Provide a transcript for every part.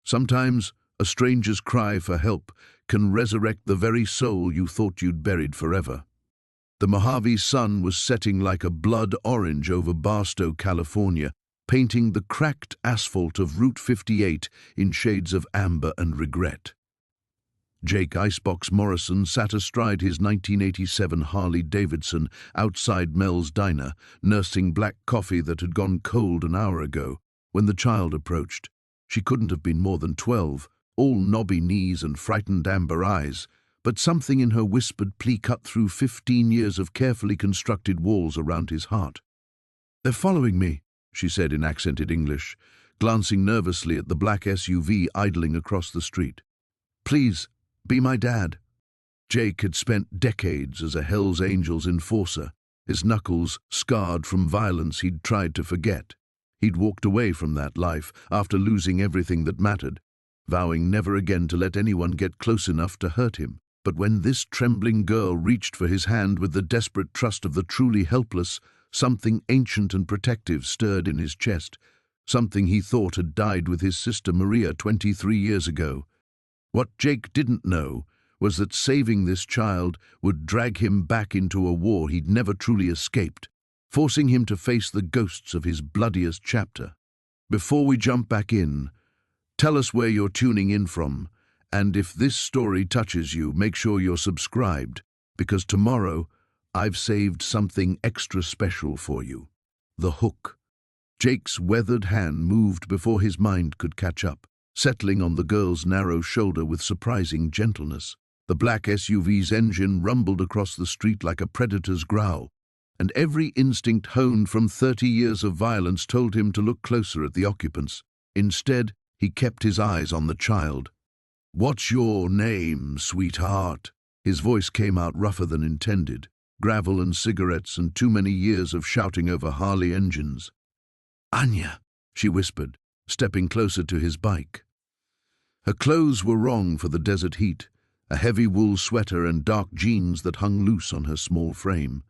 Sometimes a stranger's cry for help can resurrect the very soul you thought you'd buried forever. The Mojave sun was setting like a blood orange over Barstow, California, painting the cracked asphalt of Route 58 in shades of amber and regret. Jake Icebox Morrison sat astride his 1987 Harley-Davidson outside Mel's diner, nursing black coffee that had gone cold an hour ago, when the child approached. She couldn't have been more than 12, all knobby knees and frightened amber eyes, but something in her whispered plea cut through 15 years of carefully constructed walls around his heart. "They're following me," she said in accented English, glancing nervously at the black SUV idling across the street. "Please, be my dad." Jake had spent decades as a Hells Angels enforcer, his knuckles scarred from violence he'd tried to forget. He'd walked away from that life after losing everything that mattered, vowing never again to let anyone get close enough to hurt him. But when this trembling girl reached for his hand with the desperate trust of the truly helpless, something ancient and protective stirred in his chest, something he thought had died with his sister Maria 23 years ago. What Jake didn't know was that saving this child would drag him back into a war he'd never truly escaped, forcing him to face the ghosts of his bloodiest chapter. Before we jump back in, tell us where you're tuning in from, and if this story touches you, make sure you're subscribed, because tomorrow I've saved something extra special for you. The hook. Jake's weathered hand moved before his mind could catch up, settling on the girl's narrow shoulder with surprising gentleness. The black SUV's engine rumbled across the street like a predator's growl, and every instinct honed from 30 years of violence told him to look closer at the occupants. Instead, he kept his eyes on the child. "What's your name, sweetheart?" His voice came out rougher than intended. Gravel and cigarettes and too many years of shouting over Harley engines. "Anya," she whispered, stepping closer to his bike. Her clothes were wrong for the desert heat, a heavy wool sweater and dark jeans that hung loose on her small frame.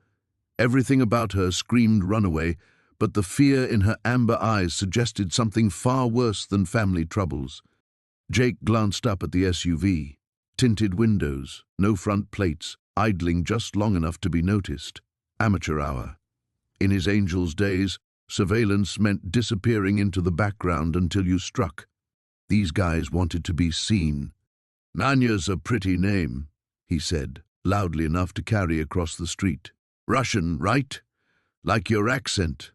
Everything about her screamed runaway, but the fear in her amber eyes suggested something far worse than family troubles. Jake glanced up at the SUV. Tinted windows, no front plates, idling just long enough to be noticed. Amateur hour. In his Angels days, surveillance meant disappearing into the background until you struck. These guys wanted to be seen. "Nanya's a pretty name," he said, loudly enough to carry across the street. "Russian, right? Like your accent."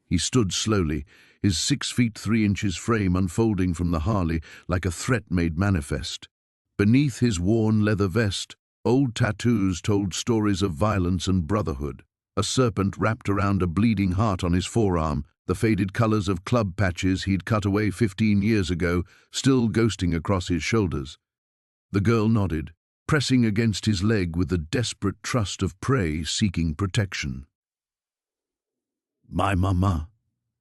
He stood slowly, his 6 feet 3 inches frame unfolding from the Harley like a threat made manifest. Beneath his worn leather vest, old tattoos told stories of violence and brotherhood. A serpent wrapped around a bleeding heart on his forearm, the faded colors of club patches he'd cut away 15 years ago, still ghosting across his shoulders. The girl nodded, pressing against his leg with the desperate trust of prey seeking protection. "My mama.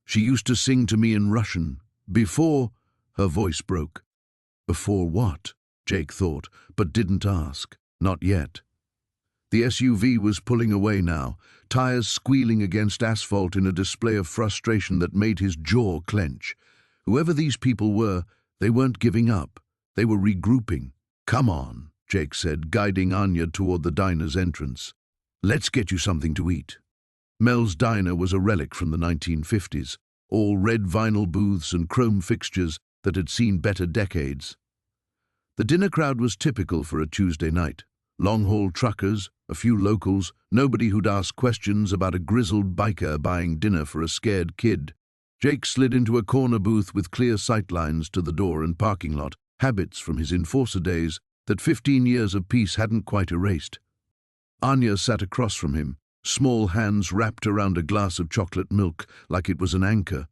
She used to sing to me in Russian. Before—" Her voice broke. Before what? Jake thought, but didn't ask. Not yet. The SUV was pulling away now, tires squealing against asphalt in a display of frustration that made his jaw clench. Whoever these people were, they weren't giving up. They were regrouping. "Come on," Jake said, guiding Anya toward the diner's entrance. "Let's get you something to eat." Mel's Diner was a relic from the 1950s, all red vinyl booths and chrome fixtures that had seen better decades. The dinner crowd was typical for a Tuesday night. Long-haul truckers, a few locals, nobody who'd ask questions about a grizzled biker buying dinner for a scared kid. Jake slid into a corner booth with clear sightlines to the door and parking lot, habits from his enforcer days that 15 years of peace hadn't quite erased. Anya sat across from him, small hands wrapped around a glass of chocolate milk like it was an anchor.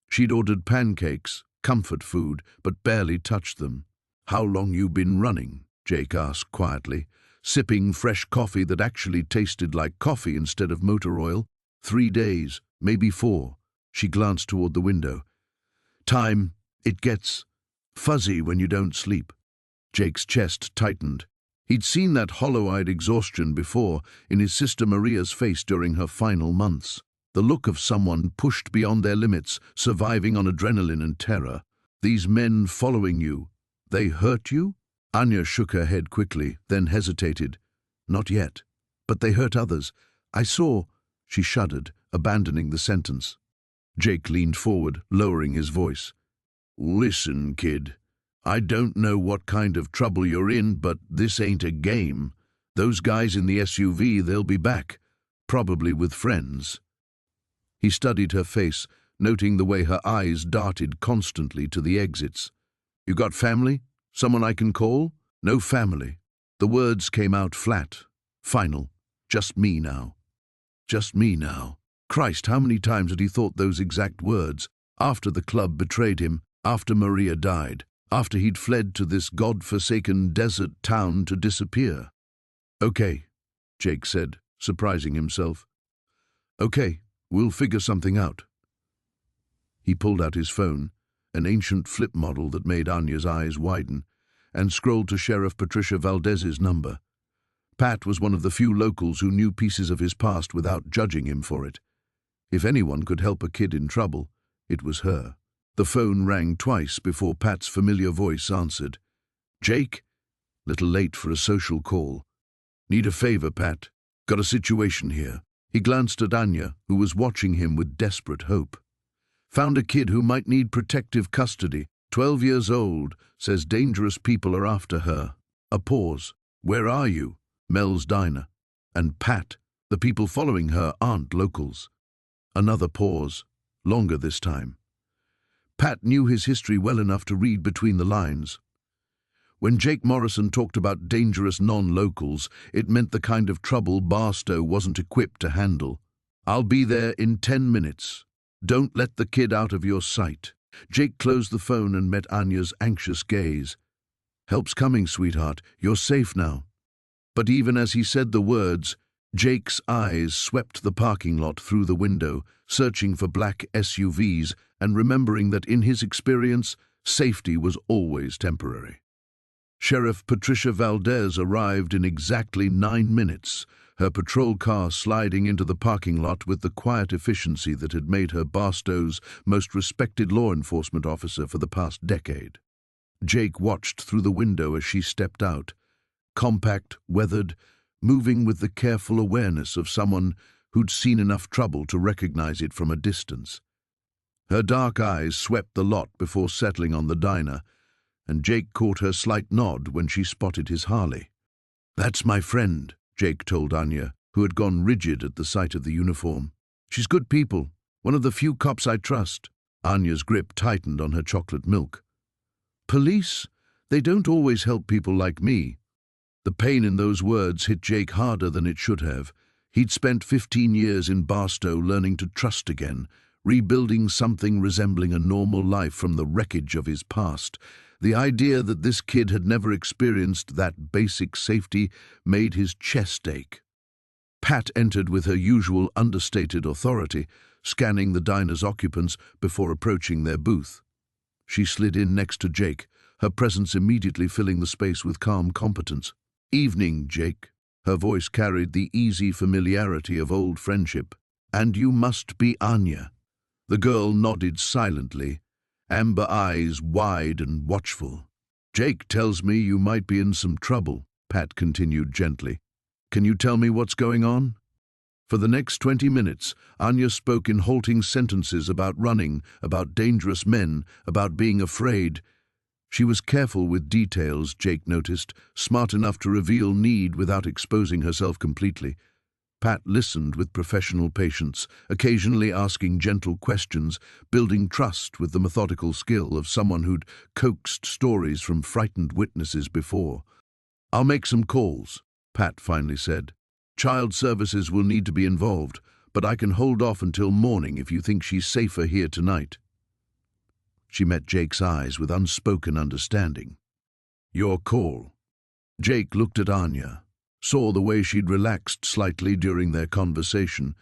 She'd ordered pancakes, comfort food, but barely touched them. "How long you been running?" Jake asked quietly, sipping fresh coffee that actually tasted like coffee instead of motor oil. 3 days, maybe 4. She glanced toward the window. "Time, it gets fuzzy when you don't sleep." Jake's chest tightened. He'd seen that hollow-eyed exhaustion before in his sister Maria's face during her final months. The look of someone pushed beyond their limits, surviving on adrenaline and terror. These men following you, they hurt you? Anya shook her head quickly, then hesitated. Not yet, but they hurt others. I saw, she shuddered, abandoning the sentence. Jake leaned forward, lowering his voice. Listen, kid, I don't know what kind of trouble you're in, but this ain't a game. Those guys in the SUV, they'll be back, probably with friends. He studied her face, noting the way her eyes darted constantly to the exits. You got family? Someone I can call? No family. The words came out flat, final. Just me now. Just me now. Christ, how many times had he thought those exact words, after the club betrayed him, after Maria died, after he'd fled to this god-forsaken desert town to disappear? Okay, Jake said, surprising himself. Okay, we'll figure something out. He pulled out his phone, an ancient flip model that made Anya's eyes widen, and scrolled to Sheriff Patricia Valdez's number. Pat was one of the few locals who knew pieces of his past without judging him for it. If anyone could help a kid in trouble, it was her. The phone rang twice before Pat's familiar voice answered. Jake? Little late for a social call. Need a favor, Pat. Got a situation here. He glanced at Anya, who was watching him with desperate hope. Found a kid who might need protective custody. 12 years old, says dangerous people are after her. A pause. Where are you? Mel's diner. And Pat, the people following her aren't locals. Another pause, longer this time. Pat knew his history well enough to read between the lines. When Jake Morrison talked about dangerous non-locals, it meant the kind of trouble Barstow wasn't equipped to handle. I'll be there in 10 minutes. Don't let the kid out of your sight. Jake closed the phone and met Anya's anxious gaze. Help's coming, sweetheart. You're safe now. But even as he said the words, Jake's eyes swept the parking lot through the window, searching for black SUVs and remembering that in his experience, safety was always temporary. Sheriff Patricia Valdez arrived in exactly 9 minutes, her patrol car sliding into the parking lot with the quiet efficiency that had made her Barstow's most respected law enforcement officer for the past decade. Jake watched through the window as she stepped out, compact, weathered, moving with the careful awareness of someone who'd seen enough trouble to recognize it from a distance. Her dark eyes swept the lot before settling on the diner, and Jake caught her slight nod when she spotted his Harley. That's my friend, Jake told Anya, who had gone rigid at the sight of the uniform. She's good people, one of the few cops I trust. Anya's grip tightened on her chocolate milk. Police? They don't always help people like me. The pain in those words hit Jake harder than it should have. He'd spent 15 years in Barstow learning to trust again, rebuilding something resembling a normal life from the wreckage of his past. The idea that this kid had never experienced that basic safety made his chest ache. Pat entered with her usual understated authority, scanning the diner's occupants before approaching their booth. She slid in next to Jake, her presence immediately filling the space with calm competence. Evening, Jake. Her voice carried the easy familiarity of old friendship. And you must be Anya. The girl nodded silently, amber eyes wide and watchful. Jake tells me you might be in some trouble, Pat continued gently. Can you tell me what's going on? For the next 20 minutes, Anya spoke in halting sentences about running, about dangerous men, about being afraid. She was careful with details, Jake noticed, smart enough to reveal need without exposing herself completely. Pat listened with professional patience, occasionally asking gentle questions, building trust with the methodical skill of someone who'd coaxed stories from frightened witnesses before. I'll make some calls, Pat finally said. Child services will need to be involved, but I can hold off until morning if you think she's safer here tonight. She met Jake's eyes with unspoken understanding. Your call. Jake looked at Anya, saw the way she'd relaxed slightly during their conversation,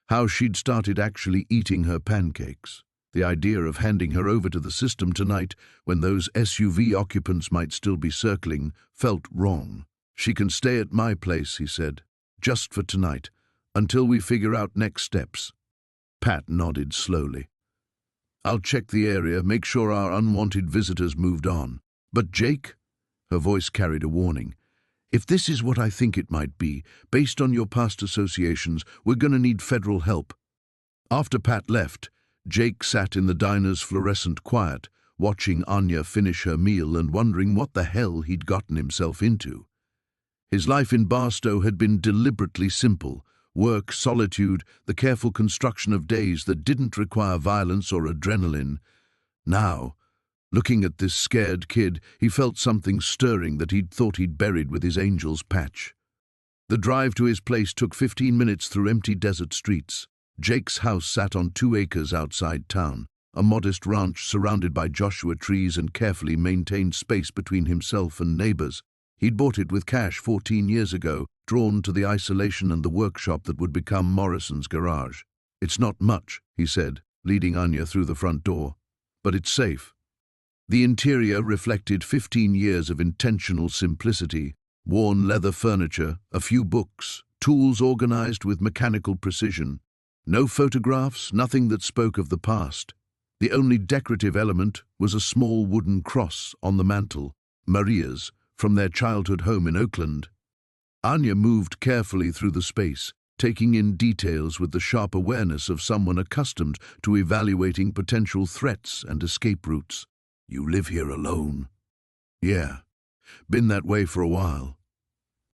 how she'd started actually eating her pancakes. The idea of handing her over to the system tonight, when those SUV occupants might still be circling, felt wrong. She can stay at my place, he said, just for tonight, until we figure out next steps. Pat nodded slowly. I'll check the area, make sure our unwanted visitors moved on. But Jake, her voice carried a warning. If this is what I think it might be, based on your past associations, we're gonna need federal help. After Pat left, Jake sat in the diner's fluorescent quiet, watching Anya finish her meal and wondering what the hell he'd gotten himself into. His life in Barstow had been deliberately simple. Work, solitude, the careful construction of days that didn't require violence or adrenaline. Now, looking at this scared kid, he felt something stirring that he'd thought he'd buried with his angel's patch. The drive to his place took 15 minutes through empty desert streets. Jake's house sat on 2 acres outside town, a modest ranch surrounded by Joshua trees and carefully maintained space between himself and neighbors. He'd bought it with cash 14 years ago, drawn to the isolation and the workshop that would become Morrison's garage. It's not much, he said, leading Anya through the front door, but it's safe. The interior reflected 15 years of intentional simplicity, worn leather furniture, a few books, tools organized with mechanical precision. No photographs, nothing that spoke of the past. The only decorative element was a small wooden cross on the mantel, Maria's, from their childhood home in Oakland. Anya moved carefully through the space, taking in details with the sharp awareness of someone accustomed to evaluating potential threats and escape routes. You live here alone? Yeah, been that way for a while.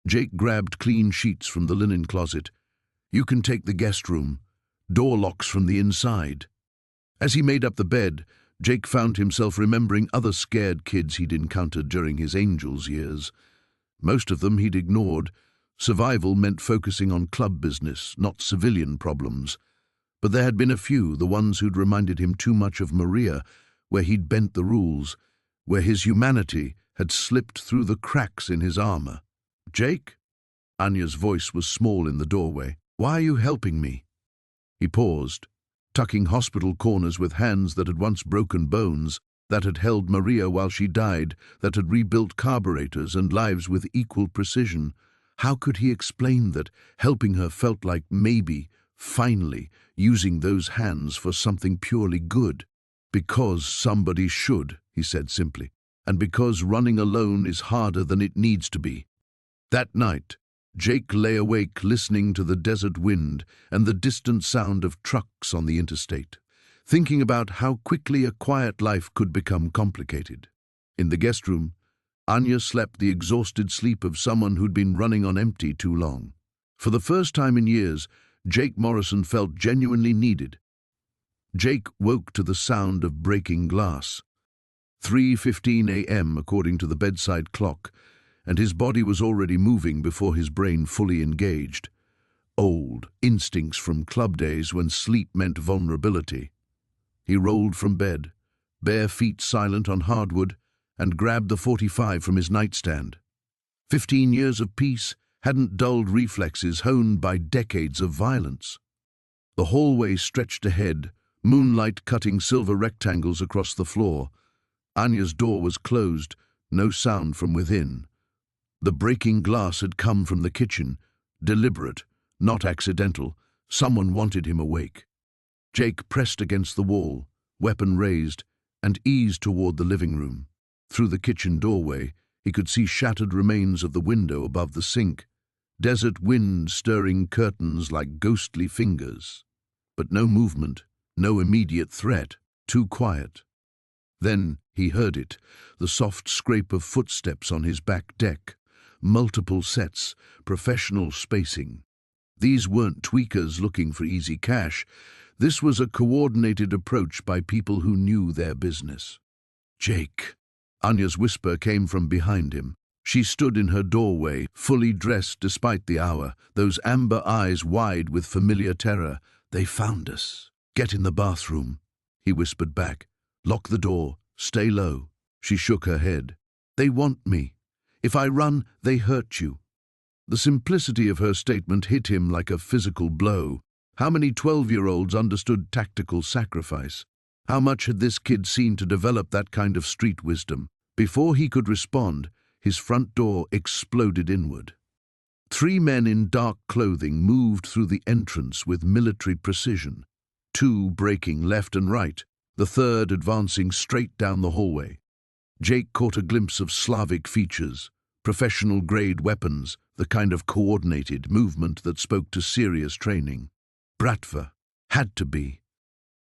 Jake grabbed clean sheets from the linen closet. You can take the guest room. Door locks from the inside. As he made up the bed, Jake found himself remembering other scared kids he'd encountered during his Angels years. Most of them he'd ignored. Survival meant focusing on club business, not civilian problems. But there had been a few, the ones who'd reminded him too much of Maria, where he'd bent the rules, where his humanity had slipped through the cracks in his armor. Jake? Anya's voice was small in the doorway. Why are you helping me? He paused, tucking hospital corners with hands that had once broken bones, that had held Maria while she died, that had rebuilt carburetors and lives with equal precision. How could he explain that helping her felt like maybe, finally, using those hands for something purely good? Because somebody should, he said simply, and because running alone is harder than it needs to be. That night, Jake lay awake listening to the desert wind and the distant sound of trucks on the interstate, thinking about how quickly a quiet life could become complicated. In the guest room, Anya slept the exhausted sleep of someone who'd been running on empty too long. For the first time in years, Jake Morrison felt genuinely needed. Jake woke to the sound of breaking glass. 3:15 a.m. according to the bedside clock, and his body was already moving before his brain fully engaged. Old instincts from club days when sleep meant vulnerability. He rolled from bed, bare feet silent on hardwood, and grabbed the .45 from his nightstand. 15 years of peace hadn't dulled reflexes honed by decades of violence. The hallway stretched ahead, moonlight cutting silver rectangles across the floor. Anya's door was closed, no sound from within. The breaking glass had come from the kitchen, deliberate, not accidental. Someone wanted him awake. Jake pressed against the wall, weapon raised, and eased toward the living room. Through the kitchen doorway, he could see shattered remains of the window above the sink, desert wind stirring curtains like ghostly fingers. But no movement, no immediate threat, too quiet. Then he heard it, the soft scrape of footsteps on his back deck. Multiple sets, professional spacing. These weren't tweakers looking for easy cash. This was a coordinated approach by people who knew their business. Jake. Anya's whisper came from behind him. She stood in her doorway, fully dressed despite the hour, those amber eyes wide with familiar terror. They found us. Get in the bathroom, he whispered back. Lock the door. Stay low. She shook her head. They want me. If I run, they hurt you. The simplicity of her statement hit him like a physical blow. How many 12-year-olds understood tactical sacrifice? How much had this kid seen to develop that kind of street wisdom? Before he could respond, his front door exploded inward. 3 men in dark clothing moved through the entrance with military precision, 2 breaking left and right, the third advancing straight down the hallway. Jake caught a glimpse of Slavic features, professional-grade weapons, the kind of coordinated movement that spoke to serious training. Bratva had to be.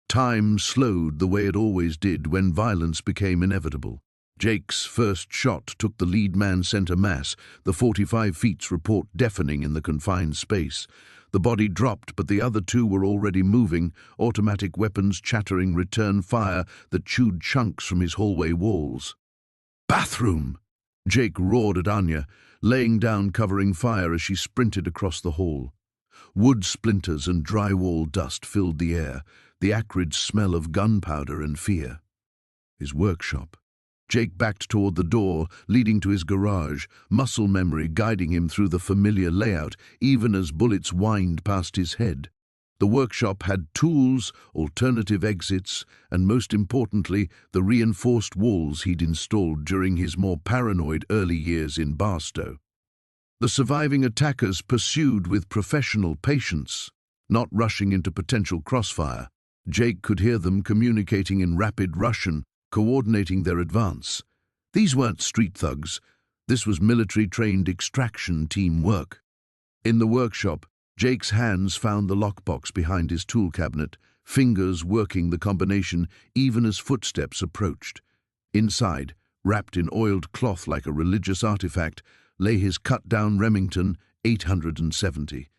Time slowed the way it always did when violence became inevitable. Jake's first shot took the lead man center mass, the 45 feet's report deafening in the confined space. The body dropped, but the other two were already moving, automatic weapons chattering return fire that chewed chunks from his hallway walls. "Bathroom!" Jake roared at Anya, laying down covering fire as she sprinted across the hall. Wood splinters and drywall dust filled the air, the acrid smell of gunpowder and fear. His workshop. Jake backed toward the door, leading to his garage, muscle memory guiding him through the familiar layout, even as bullets whined past his head. The workshop had tools, alternative exits, and most importantly, the reinforced walls he'd installed during his more paranoid early years in Barstow. The surviving attackers pursued with professional patience, not rushing into potential crossfire. Jake could hear them communicating in rapid Russian, coordinating their advance. These weren't street thugs. This was military-trained extraction team work. In the workshop, Jake's hands found the lockbox behind his tool cabinet, fingers working the combination even as footsteps approached. Inside, wrapped in oiled cloth like a religious artifact, lay his cut-down Remington 870.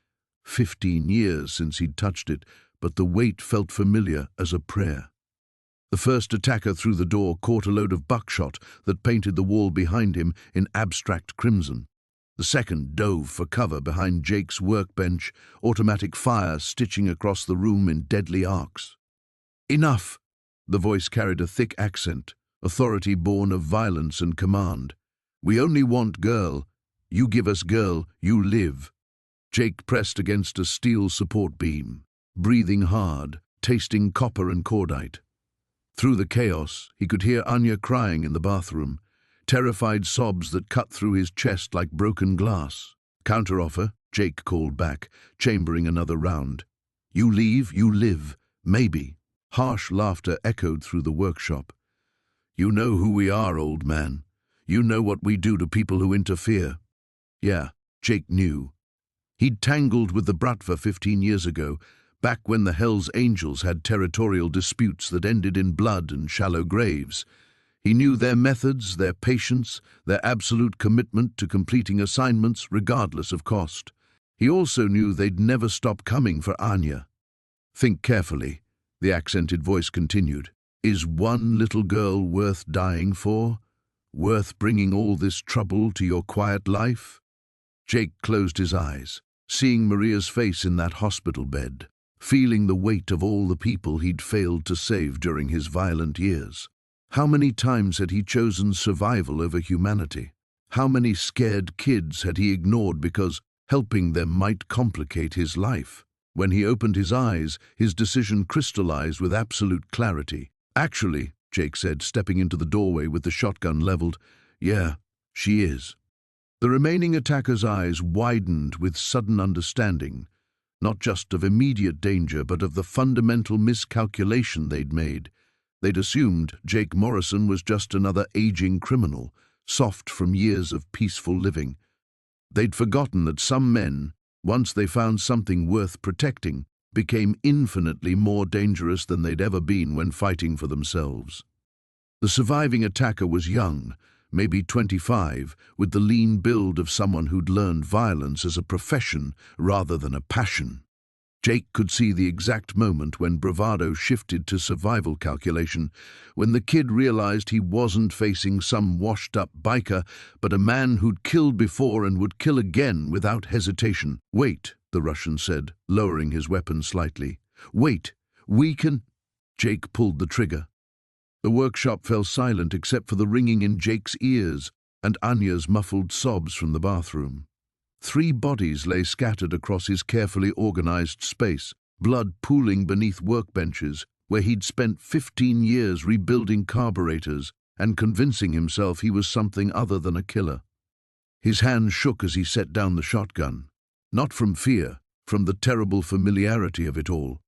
15 years since he'd touched it, but the weight felt familiar as a prayer. The first attacker through the door caught a load of buckshot that painted the wall behind him in abstract crimson. The second dove for cover behind Jake's workbench, automatic fire stitching across the room in deadly arcs. "Enough!" The voice carried a thick accent, authority born of violence and command. "We only want girl. You give us girl, you live." Jake pressed against a steel support beam, breathing hard, tasting copper and cordite. Through the chaos, he could hear Anya crying in the bathroom, terrified sobs that cut through his chest like broken glass. "Counteroffer," Jake called back, chambering another round. "You leave, you live. Maybe." Harsh laughter echoed through the workshop. "You know who we are, old man. You know what we do to people who interfere." Yeah, Jake knew. He'd tangled with the Bratva 15 years ago, back when the Hells Angels had territorial disputes that ended in blood and shallow graves. He knew their methods, their patience, their absolute commitment to completing assignments regardless of cost. He also knew they'd never stop coming for Anya. "Think carefully," the accented voice continued. "Is one little girl worth dying for? Worth bringing all this trouble to your quiet life?" Jake closed his eyes, seeing Maria's face in that hospital bed, feeling the weight of all the people he'd failed to save during his violent years. How many times had he chosen survival over humanity? How many scared kids had he ignored because helping them might complicate his life? When he opened his eyes, his decision crystallized with absolute clarity. "Actually," Jake said, stepping into the doorway with the shotgun leveled, "yeah, she is." The remaining attacker's eyes widened with sudden understanding, not just of immediate danger, but of the fundamental miscalculation they'd made. They'd assumed Jake Morrison was just another aging criminal, soft from years of peaceful living. They'd forgotten that some men, once they found something worth protecting, became infinitely more dangerous than they'd ever been when fighting for themselves. The surviving attacker was young, maybe 25, with the lean build of someone who'd learned violence as a profession rather than a passion. Jake could see the exact moment when bravado shifted to survival calculation, when the kid realized he wasn't facing some washed-up biker, but a man who'd killed before and would kill again without hesitation. "Wait," the Russian said, lowering his weapon slightly. "Wait, we can—" Jake pulled the trigger. The workshop fell silent except for the ringing in Jake's ears and Anya's muffled sobs from the bathroom. 3 bodies lay scattered across his carefully organized space, blood pooling beneath workbenches where he'd spent 15 years rebuilding carburetors and convincing himself he was something other than a killer. His hand shook as he set down the shotgun. Not from fear, from the terrible familiarity of it all.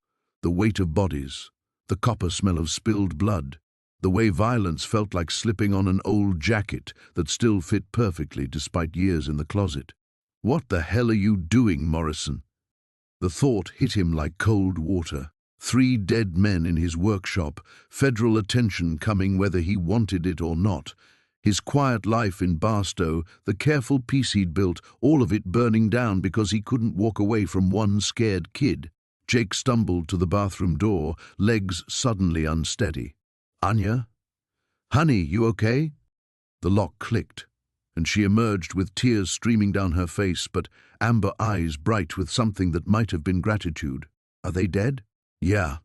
The weight of bodies, the copper smell of spilled blood, the way violence felt like slipping on an old jacket that still fit perfectly despite years in the closet. What the hell are you doing, Morrison? The thought hit him like cold water. 3 dead men in his workshop, federal attention coming whether he wanted it or not. His quiet life in Barstow, the careful peace he'd built, all of it burning down because he couldn't walk away from one scared kid. Jake stumbled to the bathroom door, legs suddenly unsteady. "Anya? Honey, you okay?" The lock clicked, and she emerged with tears streaming down her face, but amber eyes bright with something that might have been gratitude. "Are they dead?" "Yeah."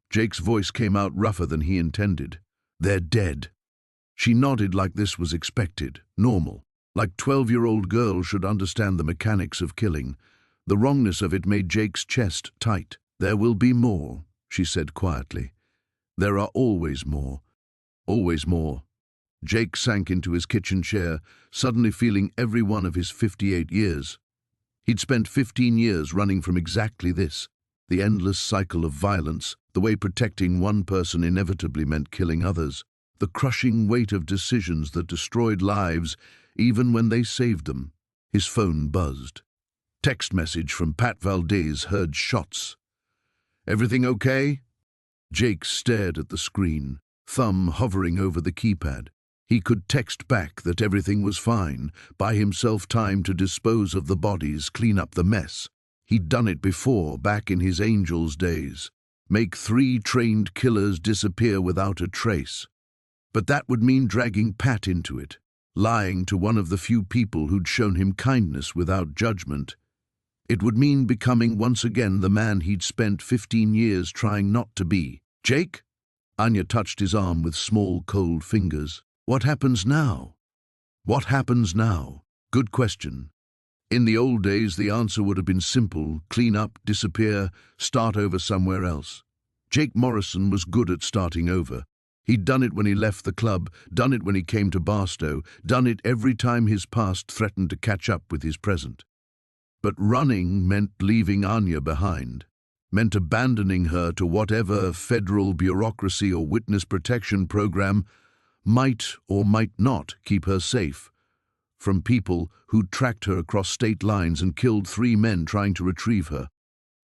Jake's voice came out rougher than he intended. "They're dead." She nodded like this was expected, normal, like 12-year-old girls should understand the mechanics of killing. The wrongness of it made Jake's chest tight. "There will be more," she said quietly. "There are always more. Always more." Jake sank into his kitchen chair, suddenly feeling every one of his 58 years. He'd spent 15 years running from exactly this, the endless cycle of violence, the way protecting one person inevitably meant killing others, the crushing weight of decisions that destroyed lives even when they saved them. His phone buzzed. Text message from Pat Valdez. Heard shots. "Everything okay?" Jake stared at the screen, thumb hovering over the keypad. He could text back that everything was fine, buy himself time to dispose of the bodies, clean up the mess. He'd done it before, back in his Angels days. Make 3 trained killers disappear without a trace. But that would mean dragging Pat into it, lying to one of the few people who'd shown him kindness without judgment. It would mean becoming once again the man he'd spent 15 years trying not to be. "Jake?" Anya touched his arm with small, cold fingers. "What happens now?" "What happens now?" Good question. In the old days, the answer would have been simple: clean up, disappear, start over somewhere else. Jake Morrison was good at starting over. He'd done it when he left the club, done it when he came to Barstow, done it every time his past threatened to catch up with his present. But running meant leaving Anya behind, meant abandoning her to whatever federal bureaucracy or witness protection program might or might not keep her safe from people who'd tracked her across state lines and killed 3 men trying to retrieve her.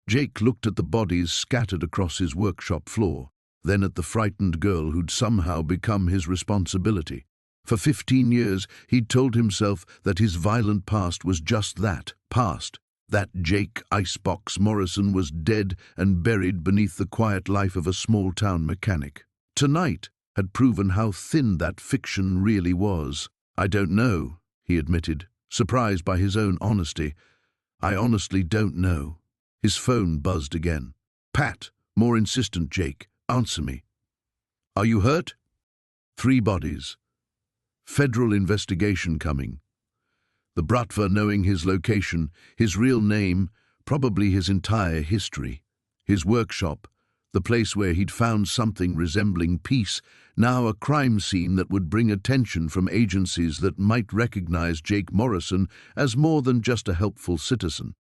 Jake looked at the bodies scattered across his workshop floor, then at the frightened girl who'd somehow become his responsibility. For 15 years, he'd told himself that his violent past was just that, past. That Jake Icebox Morrison was dead and buried beneath the quiet life of a small-town mechanic. Tonight had proven how thin that fiction really was. "I don't know," he admitted, surprised by his own honesty. "I honestly don't know." His phone buzzed again. "Pat," more insistent Jake, "answer me. Are you hurt?" 3 bodies. Federal investigation coming. The Bratva knowing his location, his real name, probably his entire history. His workshop, the place where he'd found something resembling peace, now a crime scene that would bring attention from agencies that might recognize Jake Morrison as more than just a helpful citizen.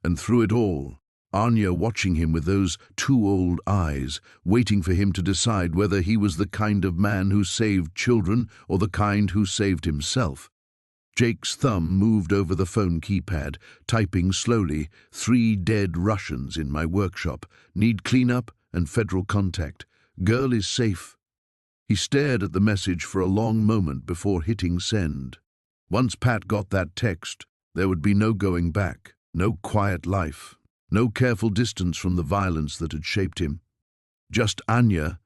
And through it all, Anya watching him with those 2 old eyes, waiting for him to decide whether he was the kind of man who saved children or the kind who saved himself. Jake's thumb moved over the phone keypad, typing slowly, 3 dead Russians in my workshop, need cleanup and federal contact. Girl is safe. He stared at the message for a long moment before hitting send. Once Pat got that text, there would be no going back, no quiet life, no careful distance from the violence that had shaped him. Just Anya,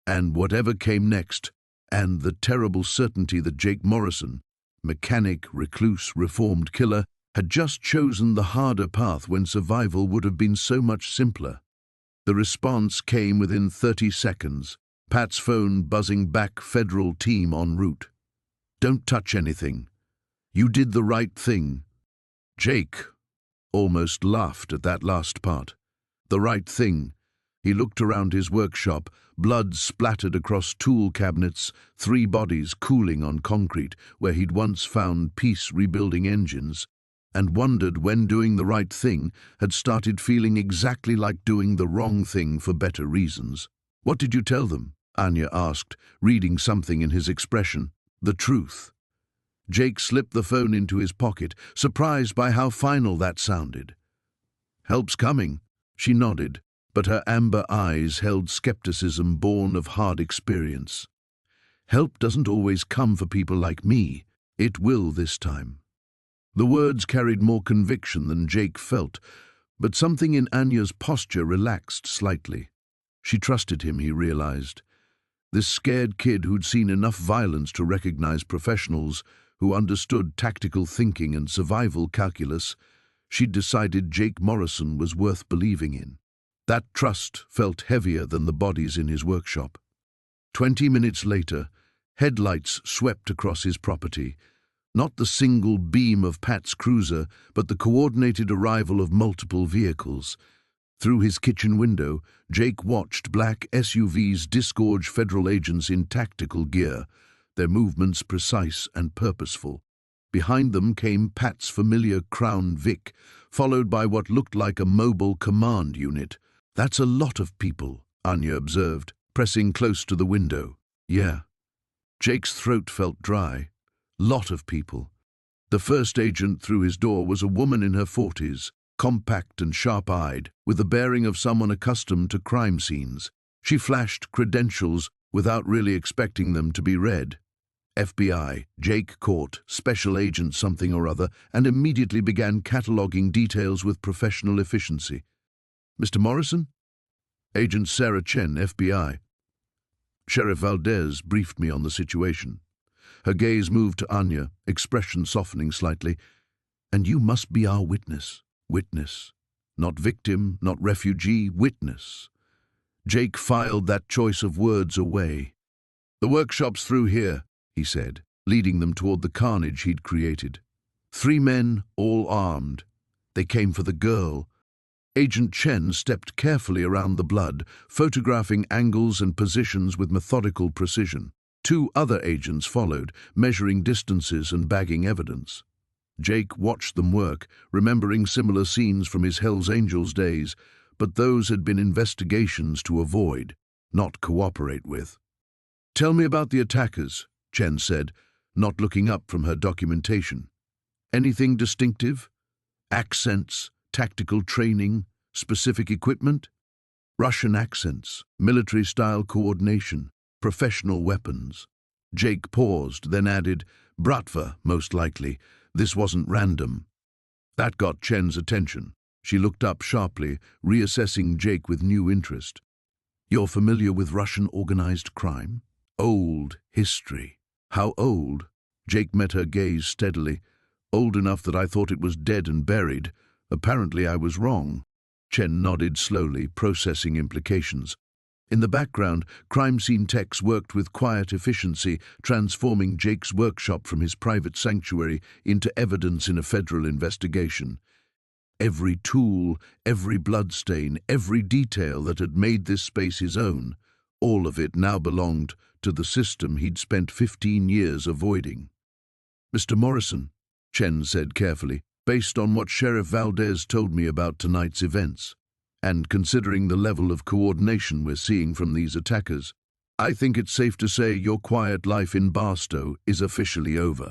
and whatever came next, and the terrible certainty that Jake Morrison, mechanic, recluse, reformed killer, had just chosen the harder path when survival would have been so much simpler. The response came within 30 seconds, Pat's phone buzzing back: federal team en route. "Don't touch anything. You did the right thing." Jake almost laughed at that last part. The right thing. He looked around his workshop, blood splattered across tool cabinets, 3 bodies cooling on concrete where he'd once found peace rebuilding engines, and wondered when doing the right thing had started feeling exactly like doing the wrong thing for better reasons. What did you tell them? Anya asked, reading something in his expression. The truth. Jake slipped the phone into his pocket, surprised by how final that sounded. Help's coming, she nodded, but her amber eyes held skepticism born of hard experience. Help doesn't always come for people like me. It will this time. The words carried more conviction than Jake felt, but something in Anya's posture relaxed slightly. She trusted him, he realized. This scared kid who'd seen enough violence to recognize professionals who understood tactical thinking and survival calculus, she'd decided Jake Morrison was worth believing in. That trust felt heavier than the bodies in his workshop. 20 minutes later, headlights swept across his property. Not the single beam of Pat's cruiser, but the coordinated arrival of multiple vehicles. Through his kitchen window, Jake watched black SUVs disgorge federal agents in tactical gear, their movements precise and purposeful. Behind them came Pat's familiar Crown Vic, followed by what looked like a mobile command unit. That's a lot of people, Anya observed, pressing close to the window. Yeah. Jake's throat felt dry. Lot of people. The first agent through his door was a woman in her 40s, compact and sharp-eyed, with the bearing of someone accustomed to crime scenes. She flashed credentials without really expecting them to be read. FBI, Jake caught, Special Agent something or other, and immediately began cataloging details with professional efficiency. Mr. Morrison? Agent Sarah Chen, FBI. Sheriff Valdez briefed me on the situation. Her gaze moved to Anya, expression softening slightly. And you must be our witness. Witness. Not victim, not refugee, witness. Jake filed that choice of words away. The workshop's through here, he said, leading them toward the carnage he'd created. 3 men, all armed. They came for the girl. Agent Chen stepped carefully around the blood, photographing angles and positions with methodical precision. 2 other agents followed, measuring distances and bagging evidence. Jake watched them work, remembering similar scenes from his Hells Angels days, but those had been investigations to avoid, not cooperate with. Tell me about the attackers, Chen said, not looking up from her documentation. Anything distinctive? Accents, tactical training, specific equipment? Russian accents, military-style coordination, professional weapons. Jake paused, then added, Bratva, most likely. This wasn't random. That got Chen's attention. She looked up sharply, reassessing Jake with new interest. You're familiar with Russian organized crime? Old history. How old? Jake met her gaze steadily. Old enough that I thought it was dead and buried. Apparently I was wrong. Chen nodded slowly, processing implications. In the background, crime scene techs worked with quiet efficiency, transforming Jake's workshop from his private sanctuary into evidence in a federal investigation. Every tool, every bloodstain, every detail that had made this space his own, all of it now belonged to the system he'd spent 15 years avoiding. Mr. Morrison, Chen said carefully, based on what Sheriff Valdez told me about tonight's events, and considering the level of coordination we're seeing from these attackers, I think it's safe to say your quiet life in Barstow is officially over.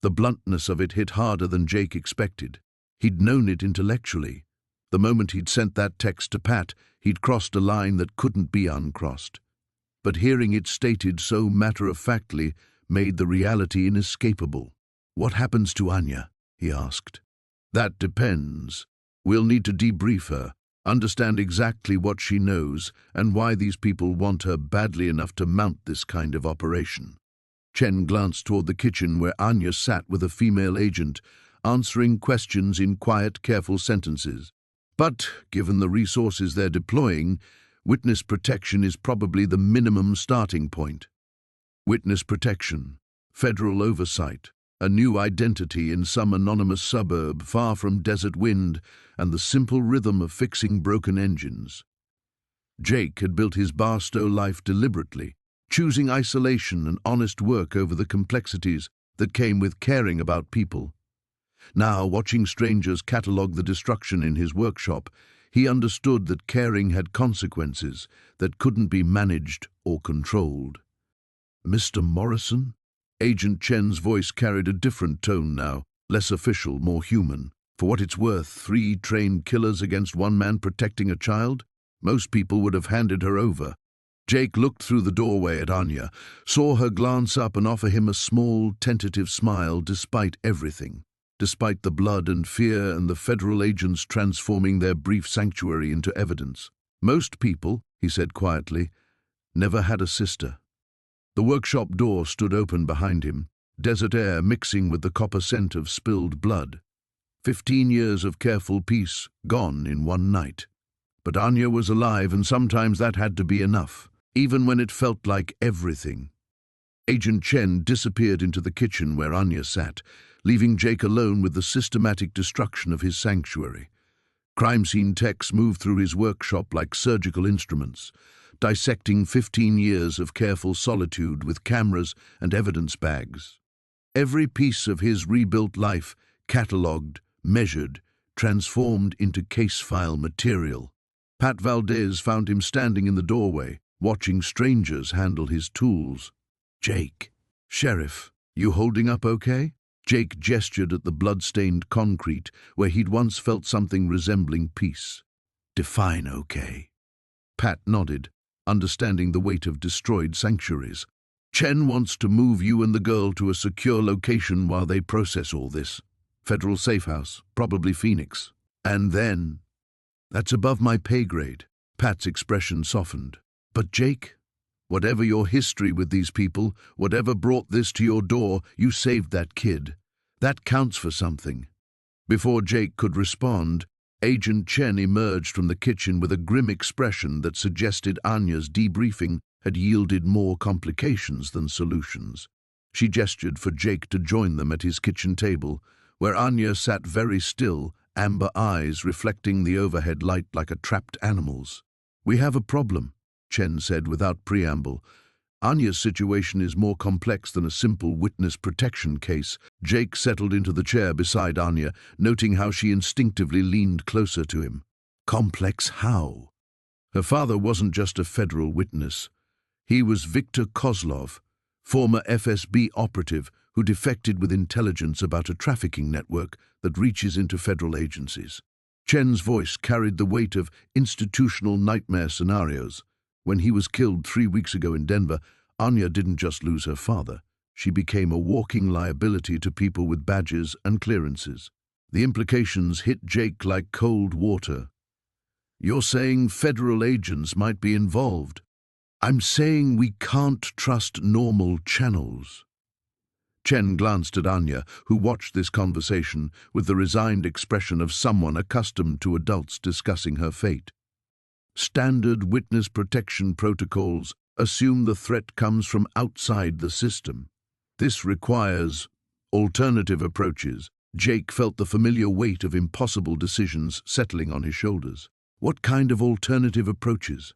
The bluntness of it hit harder than Jake expected. He'd known it intellectually. The moment he'd sent that text to Pat, he'd crossed a line that couldn't be uncrossed. But hearing it stated so matter-of-factly made the reality inescapable. What happens to Anya? He asked. That depends. We'll need to debrief her, understand exactly what she knows and why these people want her badly enough to mount this kind of operation. Chen glanced toward the kitchen where Anya sat with a female agent, answering questions in quiet, careful sentences. But, given the resources they're deploying, witness protection is probably the minimum starting point. Witness protection, federal oversight, a new identity in some anonymous suburb far from desert wind and the simple rhythm of fixing broken engines. Jake had built his Barstow life deliberately, choosing isolation and honest work over the complexities that came with caring about people. Now, watching strangers catalogue the destruction in his workshop, He understood that caring had consequences that couldn't be managed or controlled. "Mr. Morrison?" Agent Chen's voice carried a different tone now, less official, more human. For what it's worth, 3 trained killers against one man protecting a child? Most people would have handed her over. Jake looked through the doorway at Anya, saw her glance up and offer him a small, tentative smile despite everything. Despite the blood and fear and the federal agents transforming their brief sanctuary into evidence. "Most people," he said quietly, "never had a sister." The workshop door stood open behind him, desert air mixing with the copper scent of spilled blood. 15 years of careful peace gone in one night. But Anya was alive, and sometimes that had to be enough, even when it felt like everything. Agent Chen disappeared into the kitchen where Anya sat, leaving Jake alone with the systematic destruction of his sanctuary. Crime scene techs moved through his workshop like surgical instruments, dissecting 15 years of careful solitude with cameras and evidence bags. Every piece of his rebuilt life catalogued, measured, transformed into case file material. Pat Valdez found him standing in the doorway, watching strangers handle his tools. "Jake." "Sheriff, you holding up okay?" Jake gestured at the blood-stained concrete where he'd once felt something resembling peace. "Define okay." Pat nodded, understanding the weight of destroyed sanctuaries. "Chen wants to move you and the girl to a secure location while they process all this. Federal safe house, probably Phoenix. And then—" "That's above my pay grade." Pat's expression softened. "But Jake, whatever your history with these people, whatever brought this to your door, you saved that kid. That counts for something." Before Jake could respond, Agent Chen emerged from the kitchen with a grim expression that suggested Anya's debriefing had yielded more complications than solutions. She gestured for Jake to join them at his kitchen table, where Anya sat very still, amber eyes reflecting the overhead light like a trapped animal's. "We have a problem," Chen said without preamble. "Anya's situation is more complex than a simple witness protection case." Jake settled into the chair beside Anya, noting how she instinctively leaned closer to him. "Complex how?" Her father wasn't just a federal witness. He was Viktor Kozlov, former FSB operative who defected with intelligence about a trafficking network that reaches into federal agencies. Chen's voice carried the weight of institutional nightmare scenarios. When he was killed 3 weeks ago in Denver, Anya didn't just lose her father. She became a walking liability to people with badges and clearances. The implications hit Jake like cold water. "You're saying federal agents might be involved?" "I'm saying we can't trust normal channels." Chen glanced at Anya, who watched this conversation with the resigned expression of someone accustomed to adults discussing her fate. "Standard witness protection protocols assume the threat comes from outside the system. This requires alternative approaches." Jake felt the familiar weight of impossible decisions settling on his shoulders. "What kind of alternative approaches?"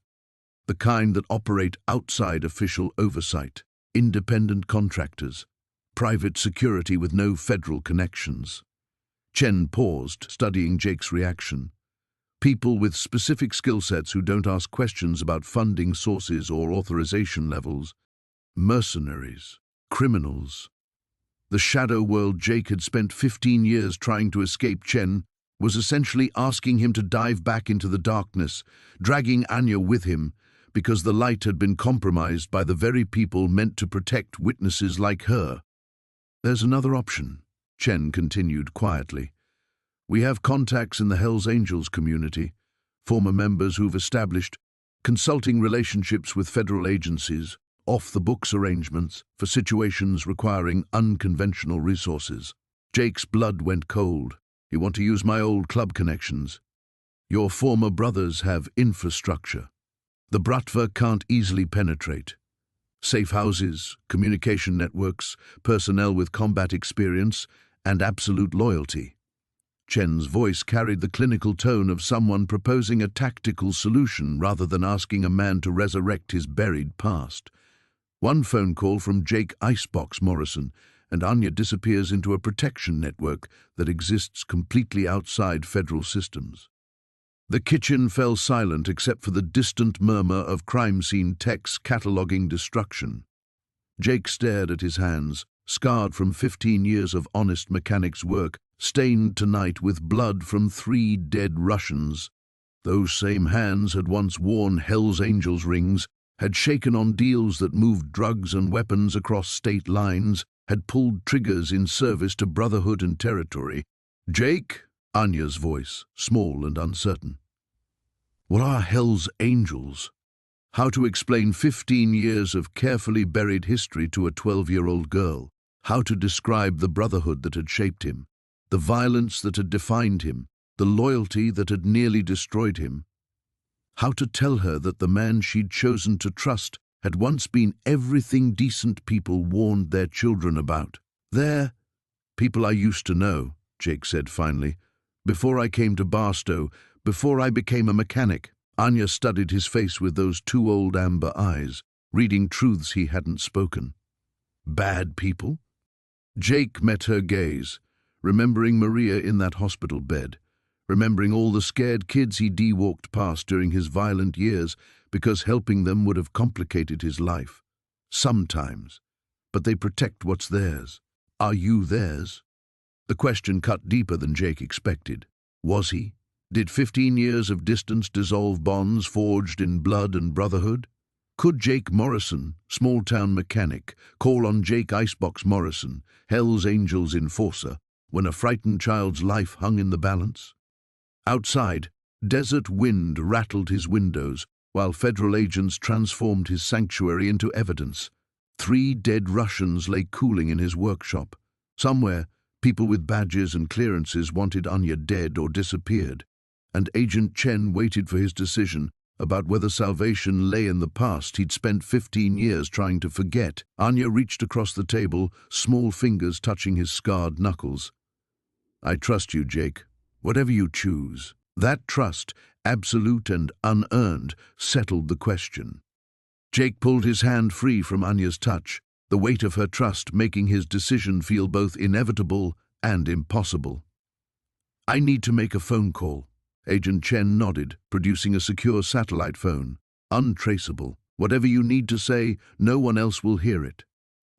"The kind that operate outside official oversight, independent contractors, private security with no federal connections." Chen paused, studying Jake's reaction. "People with specific skill sets who don't ask questions about funding sources or authorization levels. Mercenaries, criminals." The shadow world Jake had spent 15 years trying to escape Chen was essentially asking him to dive back into the darkness, dragging Anya with him, because the light had been compromised by the very people meant to protect witnesses like her. "There's another option," Chen continued quietly. "We have contacts in the Hells Angels community, former members who've established consulting relationships with federal agencies, off-the-books arrangements for situations requiring unconventional resources." Jake's blood went cold. "You want to use my old club connections? Your former brothers have infrastructure. The Bratva can't easily penetrate. Safe houses, communication networks, personnel with combat experience, and absolute loyalty." Chen's voice carried the clinical tone of someone proposing a tactical solution rather than asking a man to resurrect his buried past. One phone call from Jake "Icebox" Morrison, and Anya disappears into a protection network that exists completely outside federal systems. The kitchen fell silent except for the distant murmur of crime scene techs cataloguing destruction. Jake stared at his hands, scarred from 15 years of honest mechanics work, stained tonight with blood from 3 dead Russians. Those same hands had once worn Hell's Angels rings, had shaken on deals that moved drugs and weapons across state lines, had pulled triggers in service to brotherhood and territory. "Jake?" Anya's voice, small and uncertain. "What are Hell's Angels?" How to explain 15 years of carefully buried history to a 12-year-old girl. How to describe the brotherhood that had shaped him, the violence that had defined him, the loyalty that had nearly destroyed him. How to tell her that the man she'd chosen to trust had once been everything decent people warned their children about. "They're people I used to know," Jake said finally. "Before I came to Barstow, before I became a mechanic." Anya studied his face with those 2 old amber eyes, reading truths he hadn't spoken. "Bad people?" Jake met her gaze, remembering Maria in that hospital bed, remembering all the scared kids he walked past during his violent years because helping them would have complicated his life. Sometimes. But they protect what's theirs. Are you theirs? The question cut deeper than Jake expected. Was he? Did 15 years of distance dissolve bonds forged in blood and brotherhood? Could Jake Morrison, small-town mechanic, call on Jake Icebox Morrison, Hell's Angels enforcer, when a frightened child's life hung in the balance? Outside, desert wind rattled his windows, while federal agents transformed his sanctuary into evidence. 3 dead Russians lay cooling in his workshop. Somewhere, people with badges and clearances wanted Anya dead or disappeared, and Agent Chen waited for his decision about whether salvation lay in the past he'd spent 15 years trying to forget. Anya reached across the table, small fingers touching his scarred knuckles. "I trust you, Jake. Whatever you choose." That trust, absolute and unearned, settled the question. Jake pulled his hand free from Anya's touch, the weight of her trust making his decision feel both inevitable and impossible. "I need to make a phone call." Agent Chen nodded, producing a secure satellite phone. "Untraceable. Whatever you need to say, no one else will hear it."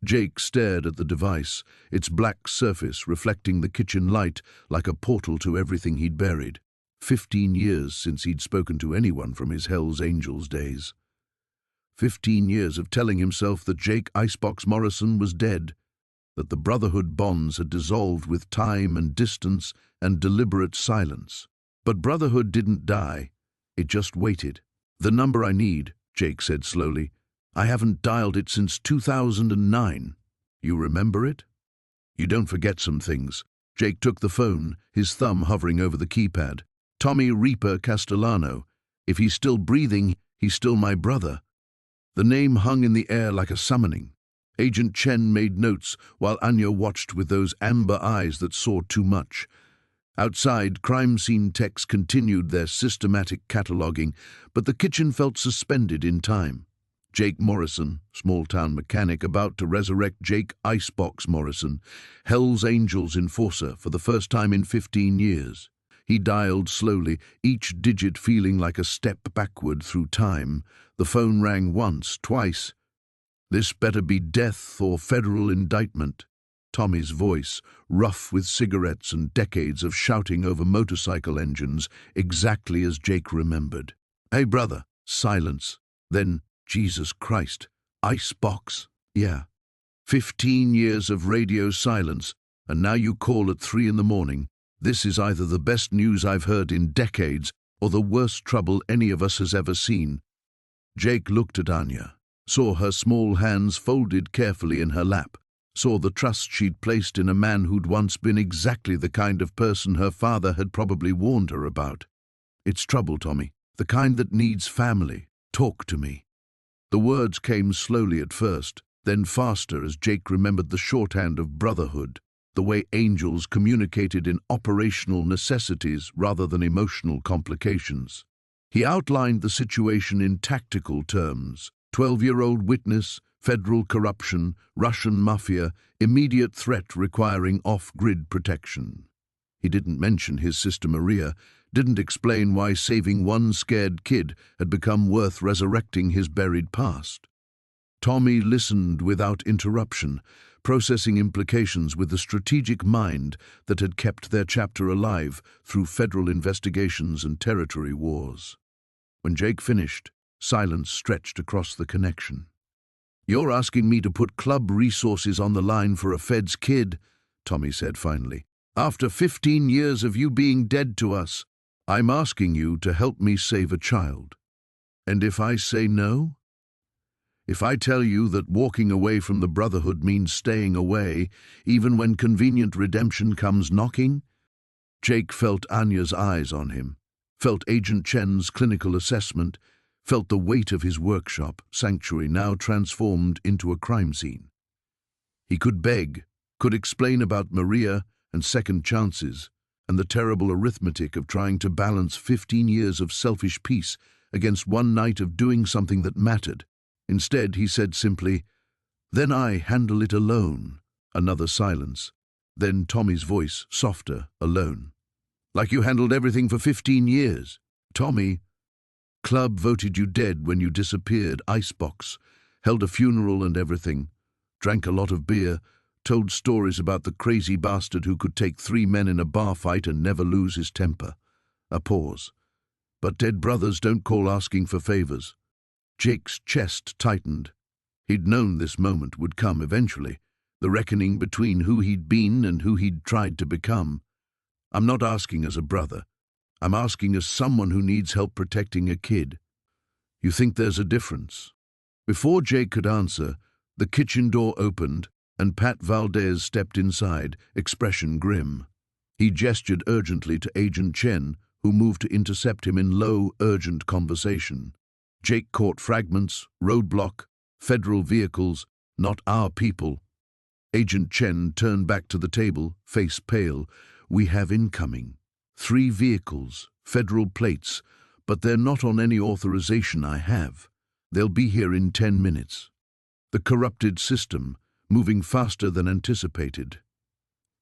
Jake stared at the device, its black surface reflecting the kitchen light like a portal to everything he'd buried. 15 years since he'd spoken to anyone from his Hell's Angels days. 15 years of telling himself that Jake Icebox Morrison was dead, that the brotherhood bonds had dissolved with time and distance and deliberate silence. But brotherhood didn't die, it just waited. "The number I need," Jake said slowly. "I haven't dialed it since 2009. You remember it?" "You don't forget some things." Jake took the phone, his thumb hovering over the keypad. "Tommy Reaper Castellano. If he's still breathing, he's still my brother." The name hung in the air like a summoning. Agent Chen made notes while Anya watched with those amber eyes that saw too much. Outside, crime scene techs continued their systematic cataloging, but the kitchen felt suspended in time. Jake Morrison, small-town mechanic, about to resurrect Jake Icebox Morrison, Hell's Angels enforcer for the first time in 15 years. He dialed slowly, each digit feeling like a step backward through time. The phone rang once, twice. "This better be death or federal indictment." Tommy's voice, rough with cigarettes and decades of shouting over motorcycle engines, exactly as Jake remembered. "Hey, brother." Silence. Then, "Jesus Christ. Icebox?" "Yeah." 15 years of radio silence, and now you call at 3 in the morning. This is either the best news I've heard in decades or the worst trouble any of us has ever seen. Jake looked at Anya, saw her small hands folded carefully in her lap, saw the trust she'd placed in a man who'd once been exactly the kind of person her father had probably warned her about. "It's trouble, Tommy. The kind that needs family. Talk to me." The words came slowly at first, then faster as Jake remembered the shorthand of brotherhood, the way angels communicated in operational necessities rather than emotional complications. He outlined the situation in tactical terms: 12-year-old witness, federal corruption, Russian mafia, immediate threat requiring off-grid protection. He didn't mention his sister Maria, didn't explain why saving one scared kid had become worth resurrecting his buried past. Tommy listened without interruption, processing implications with the strategic mind that had kept their chapter alive through federal investigations and territory wars. When Jake finished, silence stretched across the connection. "You're asking me to put club resources on the line for a Fed's kid," Tommy said finally. "After 15 years of you being dead to us, I'm asking you to help me save a child. And if I say no? If I tell you that walking away from the Brotherhood means staying away, even when convenient redemption comes knocking?" Jake felt Anya's eyes on him, felt Agent Chen's clinical assessment, felt the weight of his workshop, sanctuary now transformed into a crime scene. He could beg, could explain about Maria and second chances, and the terrible arithmetic of trying to balance 15 years of selfish peace against one night of doing something that mattered. Instead, he said simply, "Then I handle it alone." Another silence. Then Tommy's voice, softer, alone. "Like you handled everything for 15 years. Tommy, Club voted you dead when you disappeared, icebox, held a funeral and everything, drank a lot of beer, told stories about the crazy bastard who could take 3 men in a bar fight and never lose his temper." A pause. "But dead brothers don't call asking for favors." Jake's chest tightened. He'd known this moment would come eventually, the reckoning between who he'd been and who he'd tried to become. "I'm not asking as a brother. I'm asking as someone who needs help protecting a kid. You think there's a difference?" Before Jake could answer, the kitchen door opened and Pat Valdez stepped inside, expression grim. He gestured urgently to Agent Chen, who moved to intercept him in low, urgent conversation. Jake caught fragments, roadblock, federal vehicles, not our people. Agent Chen turned back to the table, face pale. "We have incoming. 3 vehicles, federal plates, but they're not on any authorization I have. They'll be here in 10 minutes. The corrupted system, moving faster than anticipated."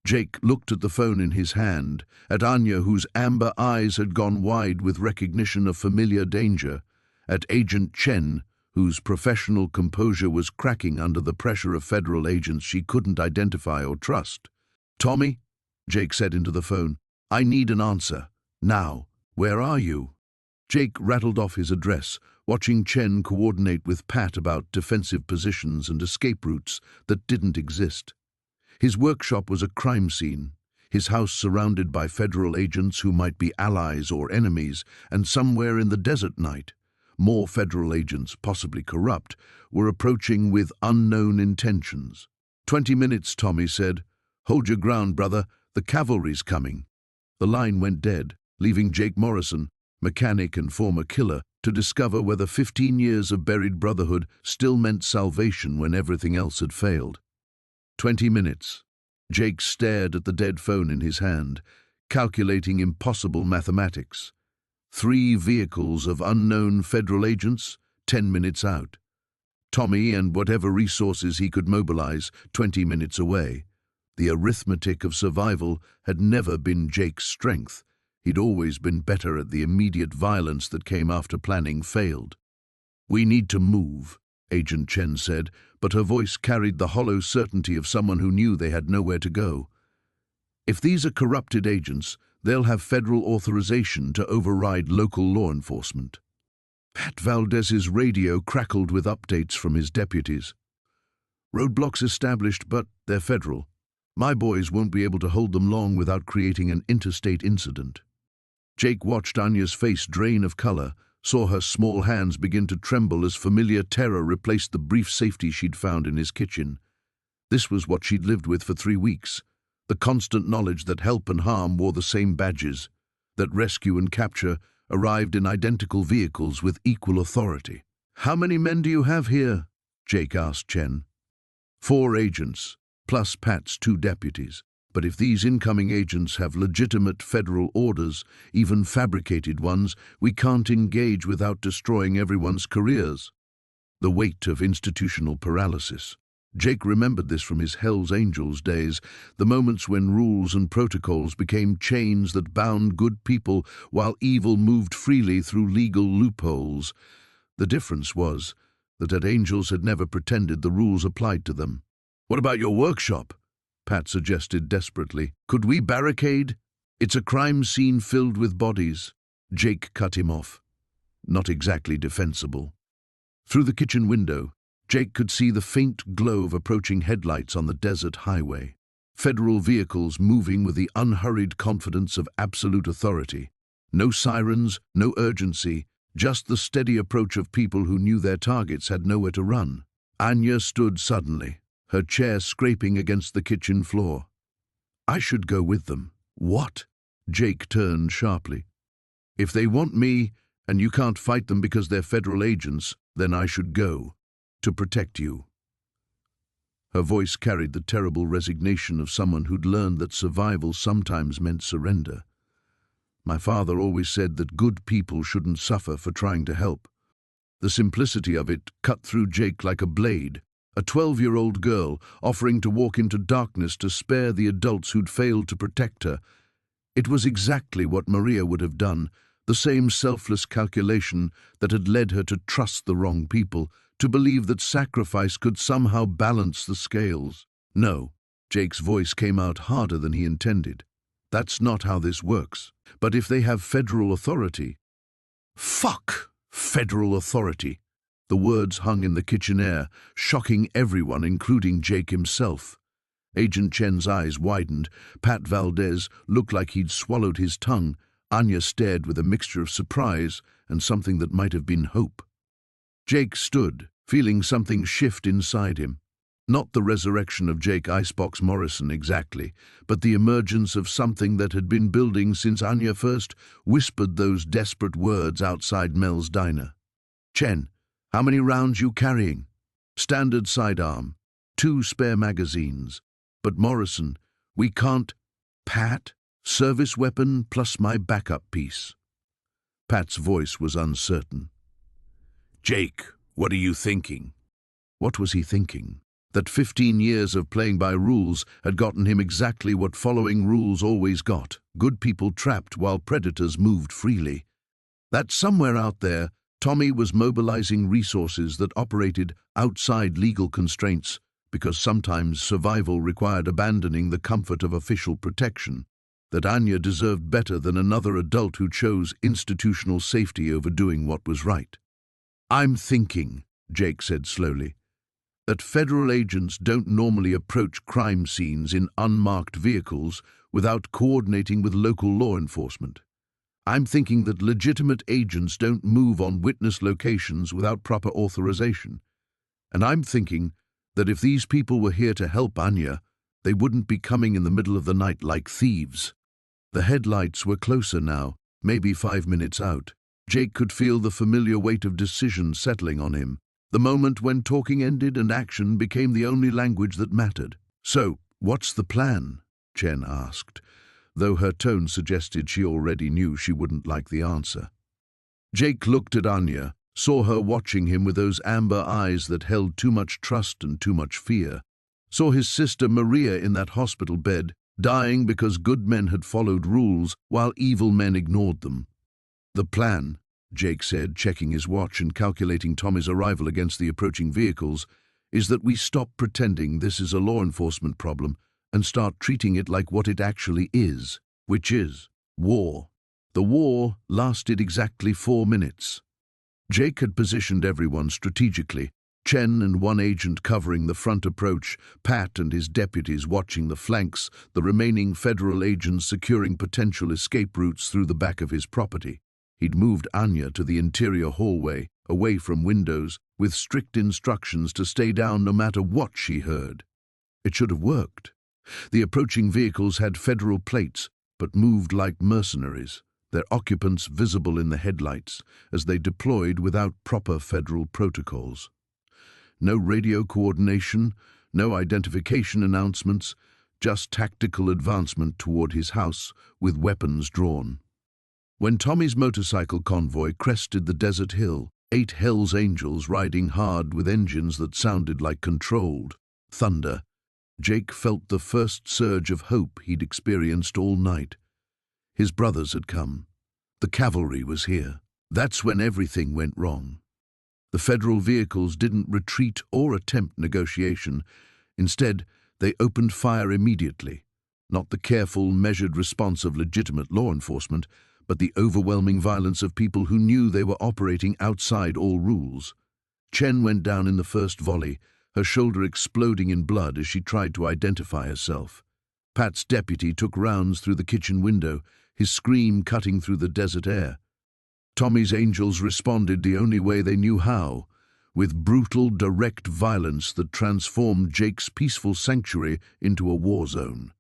Jake looked at the phone in his hand, at Anya, whose amber eyes had gone wide with recognition of familiar danger, at Agent Chen, whose professional composure was cracking under the pressure of federal agents she couldn't identify or trust. "Tommy," Jake said into the phone, "I need an answer. Now. Where are you?" Jake rattled off his address, watching Chen coordinate with Pat about defensive positions and escape routes that didn't exist. His workshop was a crime scene, his house surrounded by federal agents who might be allies or enemies, and somewhere in the desert night, more federal agents, possibly corrupt, were approaching with unknown intentions. 20 minutes, Tommy said. "Hold your ground, brother. The cavalry's coming." The line went dead, leaving Jake Morrison, mechanic and former killer, to discover whether 15 years of buried brotherhood still meant salvation when everything else had failed. 20 minutes. Jake stared at the dead phone in his hand, calculating impossible mathematics. 3 vehicles of unknown federal agents, 10 minutes out. Tommy and whatever resources he could mobilize, 20 minutes away. The arithmetic of survival had never been Jake's strength. He'd always been better at the immediate violence that came after planning failed. "We need to move," Agent Chen said, but her voice carried the hollow certainty of someone who knew they had nowhere to go. "If these are corrupted agents, they'll have federal authorization to override local law enforcement." Pat Valdez's radio crackled with updates from his deputies. "Roadblocks established, but they're federal. My boys won't be able to hold them long without creating an interstate incident." Jake watched Anya's face drain of color, saw her small hands begin to tremble as familiar terror replaced the brief safety she'd found in his kitchen. This was what she'd lived with for 3 weeks, the constant knowledge that help and harm wore the same badges, that rescue and capture arrived in identical vehicles with equal authority. "How many men do you have here?" Jake asked Chen. 4 agents, plus Pat's 2 deputies. But if these incoming agents have legitimate federal orders, even fabricated ones, we can't engage without destroying everyone's careers. The weight of institutional paralysis. Jake remembered this from his Hells Angels days, the moments when rules and protocols became chains that bound good people while evil moved freely through legal loopholes. The difference was that at Angels had never pretended the rules applied to them. "What about your workshop?" Pat suggested desperately. "Could we barricade? It's a crime scene filled with bodies." Jake cut him off. Not exactly defensible. Through the kitchen window, Jake could see the faint glow of approaching headlights on the desert highway. Federal vehicles moving with the unhurried confidence of absolute authority. No sirens, no urgency, just the steady approach of people who knew their targets had nowhere to run. Anya stood suddenly, her chair scraping against the kitchen floor. "I should go with them." "What?" Jake turned sharply. "If they want me, and you can't fight them because they're federal agents, then I should go. To protect you." Her voice carried the terrible resignation of someone who'd learned that survival sometimes meant surrender. "My father always said that good people shouldn't suffer for trying to help." The simplicity of it cut through Jake like a blade. A 12-year-old girl offering to walk into darkness to spare the adults who'd failed to protect her. It was exactly what Maria would have done, the same selfless calculation that had led her to trust the wrong people, to believe that sacrifice could somehow balance the scales. "No," Jake's voice came out harder than he intended. "That's not how this works. But if they have federal authority—" "Fuck! Federal authority!" The words hung in the kitchen air, shocking everyone, including Jake himself. Agent Chen's eyes widened. Pat Valdez looked like he'd swallowed his tongue. Anya stared with a mixture of surprise and something that might have been hope. Jake stood, feeling something shift inside him. Not the resurrection of Jake Icebox Morrison exactly, but the emergence of something that had been building since Anya first whispered those desperate words outside Mel's diner. "Chen, how many rounds you carrying?" "Standard sidearm. 2 spare magazines. But Morrison, we can't—" "Pat, service weapon plus my backup piece." Pat's voice was uncertain. "Jake, what are you thinking?" What was he thinking? That 15 years of playing by rules had gotten him exactly what following rules always got: good people trapped while predators moved freely. That somewhere out there, Tommy was mobilizing resources that operated outside legal constraints, because sometimes survival required abandoning the comfort of official protection. That Anya deserved better than another adult who chose institutional safety over doing what was right. "I'm thinking," Jake said slowly, "that federal agents don't normally approach crime scenes in unmarked vehicles without coordinating with local law enforcement. I'm thinking that legitimate agents don't move on witness locations without proper authorization. And I'm thinking that if these people were here to help Anya, they wouldn't be coming in the middle of the night like thieves." The headlights were closer now, maybe 5 minutes out. Jake could feel the familiar weight of decision settling on him, the moment when talking ended and action became the only language that mattered. "So, what's the plan?" Chen asked, though her tone suggested she already knew she wouldn't like the answer. Jake looked at Anya, saw her watching him with those amber eyes that held too much trust and too much fear, saw his sister Maria in that hospital bed, dying because good men had followed rules while evil men ignored them. "The plan," Jake said, checking his watch and calculating Tommy's arrival against the approaching vehicles, "is that we stop pretending this is a law enforcement problem and start treating it like what it actually is, which is war." The war lasted exactly 4 minutes. Jake had positioned everyone strategically, Chen and one agent covering the front approach, Pat and his deputies watching the flanks, the remaining federal agents securing potential escape routes through the back of his property. He'd moved Anya to the interior hallway, away from windows, with strict instructions to stay down no matter what she heard. It should have worked. The approaching vehicles had federal plates, but moved like mercenaries, their occupants visible in the headlights as they deployed without proper federal protocols. No radio coordination, no identification announcements, just tactical advancement toward his house with weapons drawn. When Tommy's motorcycle convoy crested the desert hill, 8 Hells Angels riding hard with engines that sounded like controlled, thunder. Jake felt the first surge of hope he'd experienced all night. His brothers had come. The cavalry was here. That's when everything went wrong. The federal vehicles didn't retreat or attempt negotiation. Instead, they opened fire immediately. Not the careful, measured response of legitimate law enforcement, but the overwhelming violence of people who knew they were operating outside all rules. Chen went down in the first volley, her shoulder exploding in blood as she tried to identify herself. Pat's deputy took rounds through the kitchen window, his scream cutting through the desert air. Tommy's angels responded the only way they knew how, with brutal, direct violence that transformed Jake's peaceful sanctuary into a war zone.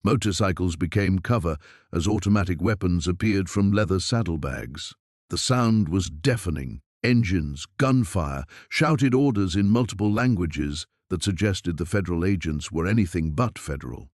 Motorcycles became cover as automatic weapons appeared from leather saddlebags. The sound was deafening. Engines, gunfire, shouted orders in multiple languages that suggested the federal agents were anything but federal.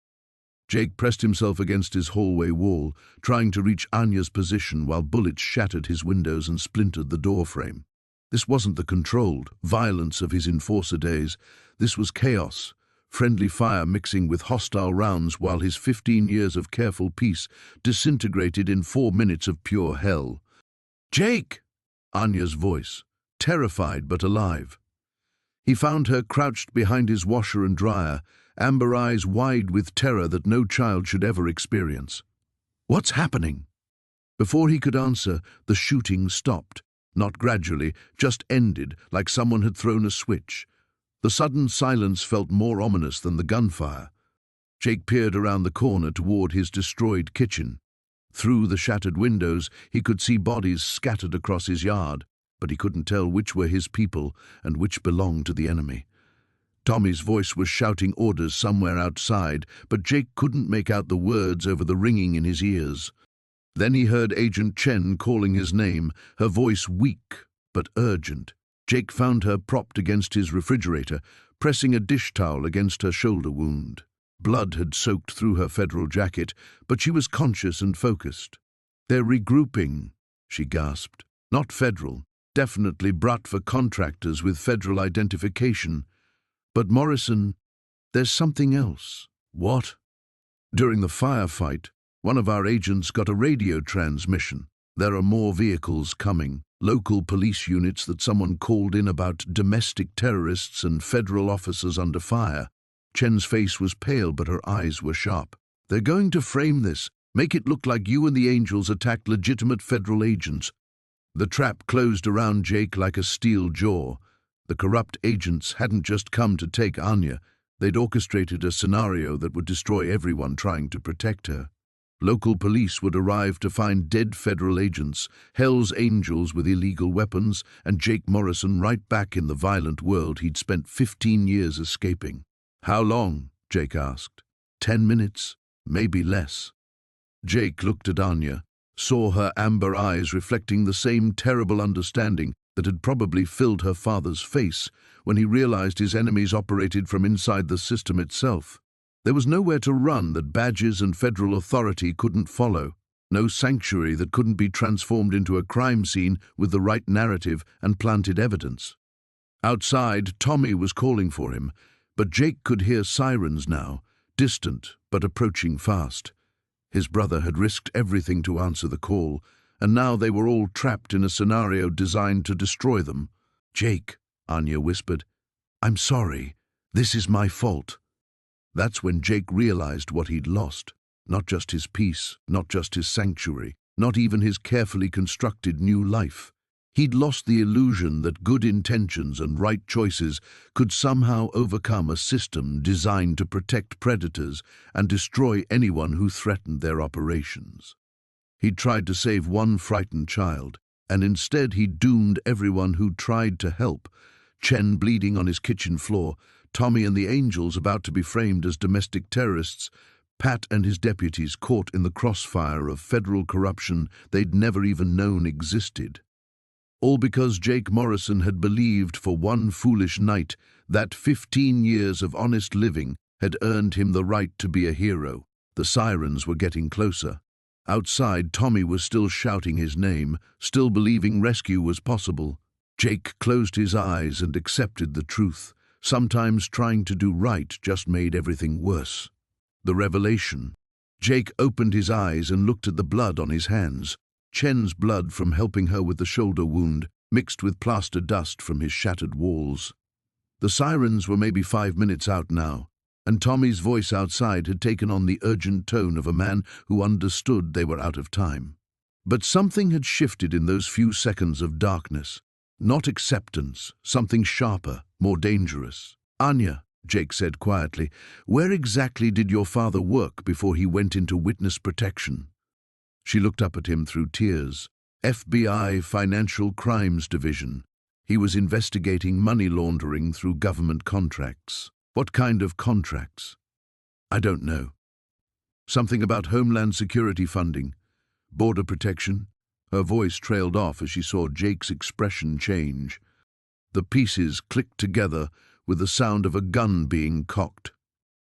Jake pressed himself against his hallway wall, trying to reach Anya's position while bullets shattered his windows and splintered the doorframe. This wasn't the controlled violence of his enforcer days. This was chaos, friendly fire mixing with hostile rounds while his 15 years of careful peace disintegrated in 4 minutes of pure hell. "Jake!" Anya's voice, terrified but alive. He found her crouched behind his washer and dryer, amber eyes wide with terror that no child should ever experience. "What's happening?" Before he could answer, the shooting stopped. Not gradually, just ended, like someone had thrown a switch. The sudden silence felt more ominous than the gunfire. Jake peered around the corner toward his destroyed kitchen. Through the shattered windows, he could see bodies scattered across his yard, but he couldn't tell which were his people and which belonged to the enemy. Tommy's voice was shouting orders somewhere outside, but Jake couldn't make out the words over the ringing in his ears. Then he heard Agent Chen calling his name, her voice weak but urgent. Jake found her propped against his refrigerator, pressing a dish towel against her shoulder wound. Blood had soaked through her federal jacket, but she was conscious and focused. "They're regrouping," she gasped. "Not federal, definitely brought for contractors with federal identification. But Morrison, there's something else." "What?" "During the firefight, one of our agents got a radio transmission. There are more vehicles coming, local police units that someone called in about domestic terrorists and federal officers under fire." Chen's face was pale, but her eyes were sharp. "They're going to frame this, make it look like you and the Angels attacked legitimate federal agents." The trap closed around Jake like a steel jaw. The corrupt agents hadn't just come to take Anya. They'd orchestrated a scenario that would destroy everyone trying to protect her. Local police would arrive to find dead federal agents, Hell's Angels with illegal weapons, and Jake Morrison right back in the violent world he'd spent 15 years escaping. "How long?" Jake asked. 10 minutes, maybe less." Jake looked at Anya, saw her amber eyes reflecting the same terrible understanding that had probably filled her father's face when he realized his enemies operated from inside the system itself. There was nowhere to run that badges and federal authority couldn't follow, no sanctuary that couldn't be transformed into a crime scene with the right narrative and planted evidence. Outside, Tommy was calling for him, but Jake could hear sirens now, distant but approaching fast. His brother had risked everything to answer the call, and now they were all trapped in a scenario designed to destroy them. "Jake," Anya whispered, "I'm sorry. This is my fault." That's when Jake realized what he'd lost. Not just his peace, not just his sanctuary, not even his carefully constructed new life. He'd lost the illusion that good intentions and right choices could somehow overcome a system designed to protect predators and destroy anyone who threatened their operations. He'd tried to save one frightened child, and instead he doomed everyone who tried to help. Chen bleeding on his kitchen floor, Tommy and the Angels about to be framed as domestic terrorists, Pat and his deputies caught in the crossfire of federal corruption they'd never even known existed. All because Jake Morrison had believed for one foolish night that 15 years of honest living had earned him the right to be a hero. The sirens were getting closer. Outside, Tommy was still shouting his name, still believing rescue was possible. Jake closed his eyes and accepted the truth. Sometimes trying to do right just made everything worse. The revelation. Jake opened his eyes and looked at the blood on his hands. Chen's blood from helping her with the shoulder wound, mixed with plaster dust from his shattered walls. The sirens were maybe 5 minutes out now, and Tommy's voice outside had taken on the urgent tone of a man who understood they were out of time. But something had shifted in those few seconds of darkness. Not acceptance, something sharper, more dangerous. "Anya," Jake said quietly, "where exactly did your father work before he went into witness protection?" She looked up at him through tears. FBI Financial Crimes Division. He was investigating money laundering through government contracts. What kind of contracts? I don't know. Something about Homeland Security funding, border protection. Her voice trailed off as she saw Jake's expression change. The pieces clicked together with the sound of a gun being cocked.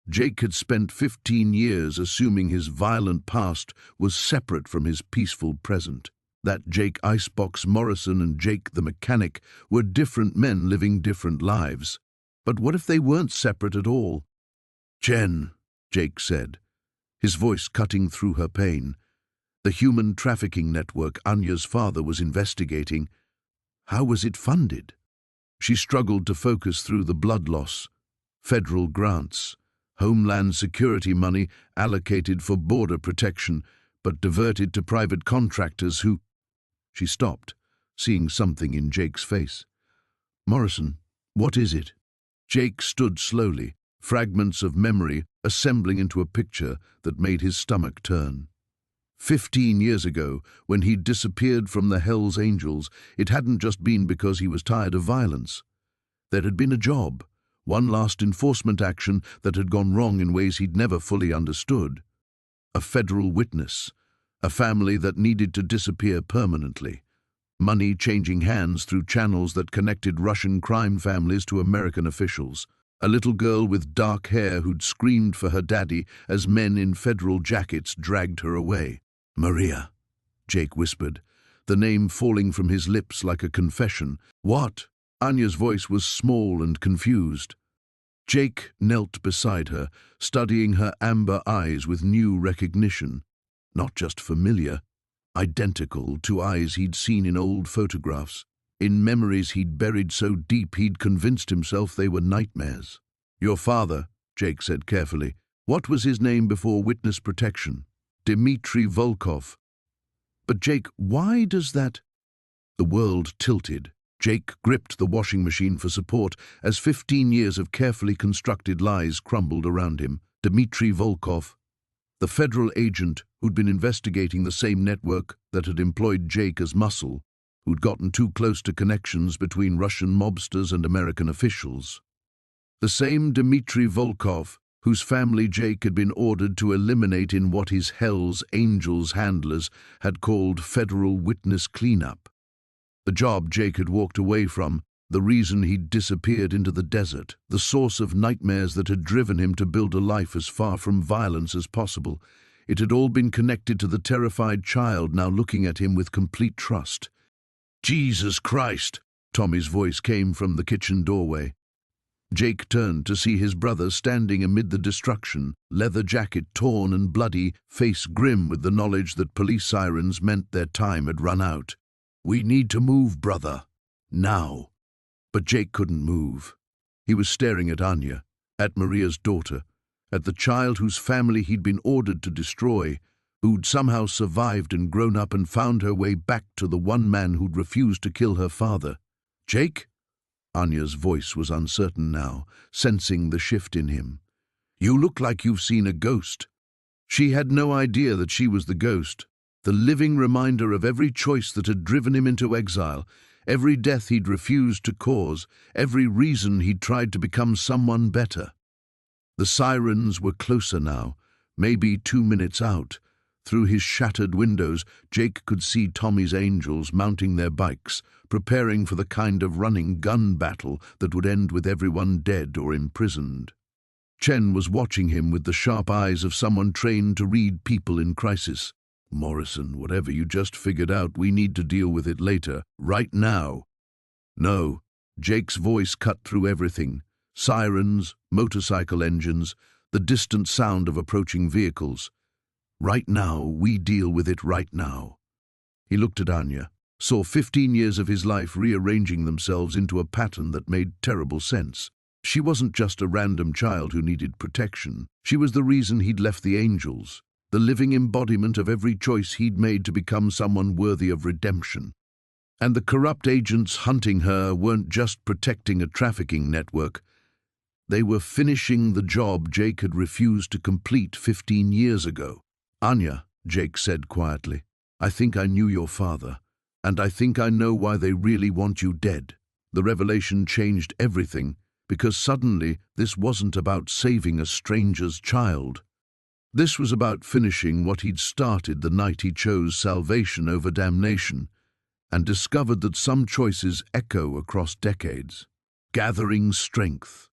Jake had spent 15 years assuming his violent past was separate from his peaceful present. That Jake Icebox Morrison and Jake the mechanic were different men living different lives. But what if they weren't separate at all? "Jen," Jake said, his voice cutting through her pain. The human trafficking network Anya's father was investigating. How was it funded? She struggled to focus through the blood loss. Federal grants, Homeland Security money allocated for border protection, but diverted to private contractors who... She stopped, seeing something in Jake's face. "Morrison, what is it?" Jake stood slowly, fragments of memory assembling into a picture that made his stomach turn. 15 years ago, when he'd disappeared from the Hells Angels, it hadn't just been because he was tired of violence. There had been a job, one last enforcement action that had gone wrong in ways he'd never fully understood. A federal witness, a family that needed to disappear permanently. Money changing hands through channels that connected Russian crime families to American officials. A little girl with dark hair who'd screamed for her daddy as men in federal jackets dragged her away. "Maria," Jake whispered, the name falling from his lips like a confession. "What?" Anya's voice was small and confused. Jake knelt beside her, studying her amber eyes with new recognition. Not just familiar, identical to eyes he'd seen in old photographs, in memories he'd buried so deep he'd convinced himself they were nightmares. "Your father," Jake said carefully. "What was his name before witness protection?" "Dmitry Volkov." "But Jake, why does that—" The world tilted. Jake gripped the washing machine for support as 15 years of carefully constructed lies crumbled around him. Dmitry Volkov, the federal agent who'd been investigating the same network that had employed Jake as muscle, who'd gotten too close to connections between Russian mobsters and American officials. The same Dmitry Volkov whose family Jake had been ordered to eliminate in what his Hells Angels handlers had called federal witness cleanup. The job Jake had walked away from, the reason he'd disappeared into the desert, the source of nightmares that had driven him to build a life as far from violence as possible. It had all been connected to the terrified child now looking at him with complete trust. "Jesus Christ!" Tommy's voice came from the kitchen doorway. Jake turned to see his brother standing amid the destruction, leather jacket torn and bloody, face grim with the knowledge that police sirens meant their time had run out. "We need to move, brother. Now." But Jake couldn't move. He was staring at Anya, at Maria's daughter, at the child whose family he'd been ordered to destroy, who'd somehow survived and grown up and found her way back to the one man who'd refused to kill her father. "Jake?" Anya's voice was uncertain now, sensing the shift in him. "You look like you've seen a ghost." She had no idea that she was the ghost, the living reminder of every choice that had driven him into exile, every death he'd refused to cause, every reason he'd tried to become someone better. The sirens were closer now, maybe 2 minutes out. Through his shattered windows, Jake could see Tommy's Angels mounting their bikes, preparing for the kind of running gun battle that would end with everyone dead or imprisoned. Chen was watching him with the sharp eyes of someone trained to read people in crisis. "Morrison, whatever you just figured out, we need to deal with it later, right now." "No." Jake's voice cut through everything, Sirens, motorcycle engines, the distant sound of approaching vehicles. Right now, we deal with it right now. He looked at Anya, saw 15 years of his life rearranging themselves into a pattern that made terrible sense. She wasn't just a random child who needed protection. She was the reason he'd left the Angels, the living embodiment of every choice he'd made to become someone worthy of redemption. And the corrupt agents hunting her weren't just protecting a trafficking network. They were finishing the job Jake had refused to complete 15 years ago. "Anya," Jake said quietly, "I think I knew your father, and I think I know why they really want you dead." The revelation changed everything, because suddenly this wasn't about saving a stranger's child. This was about finishing what he'd started the night he chose salvation over damnation, and discovered that some choices echo across decades. Gathering strength.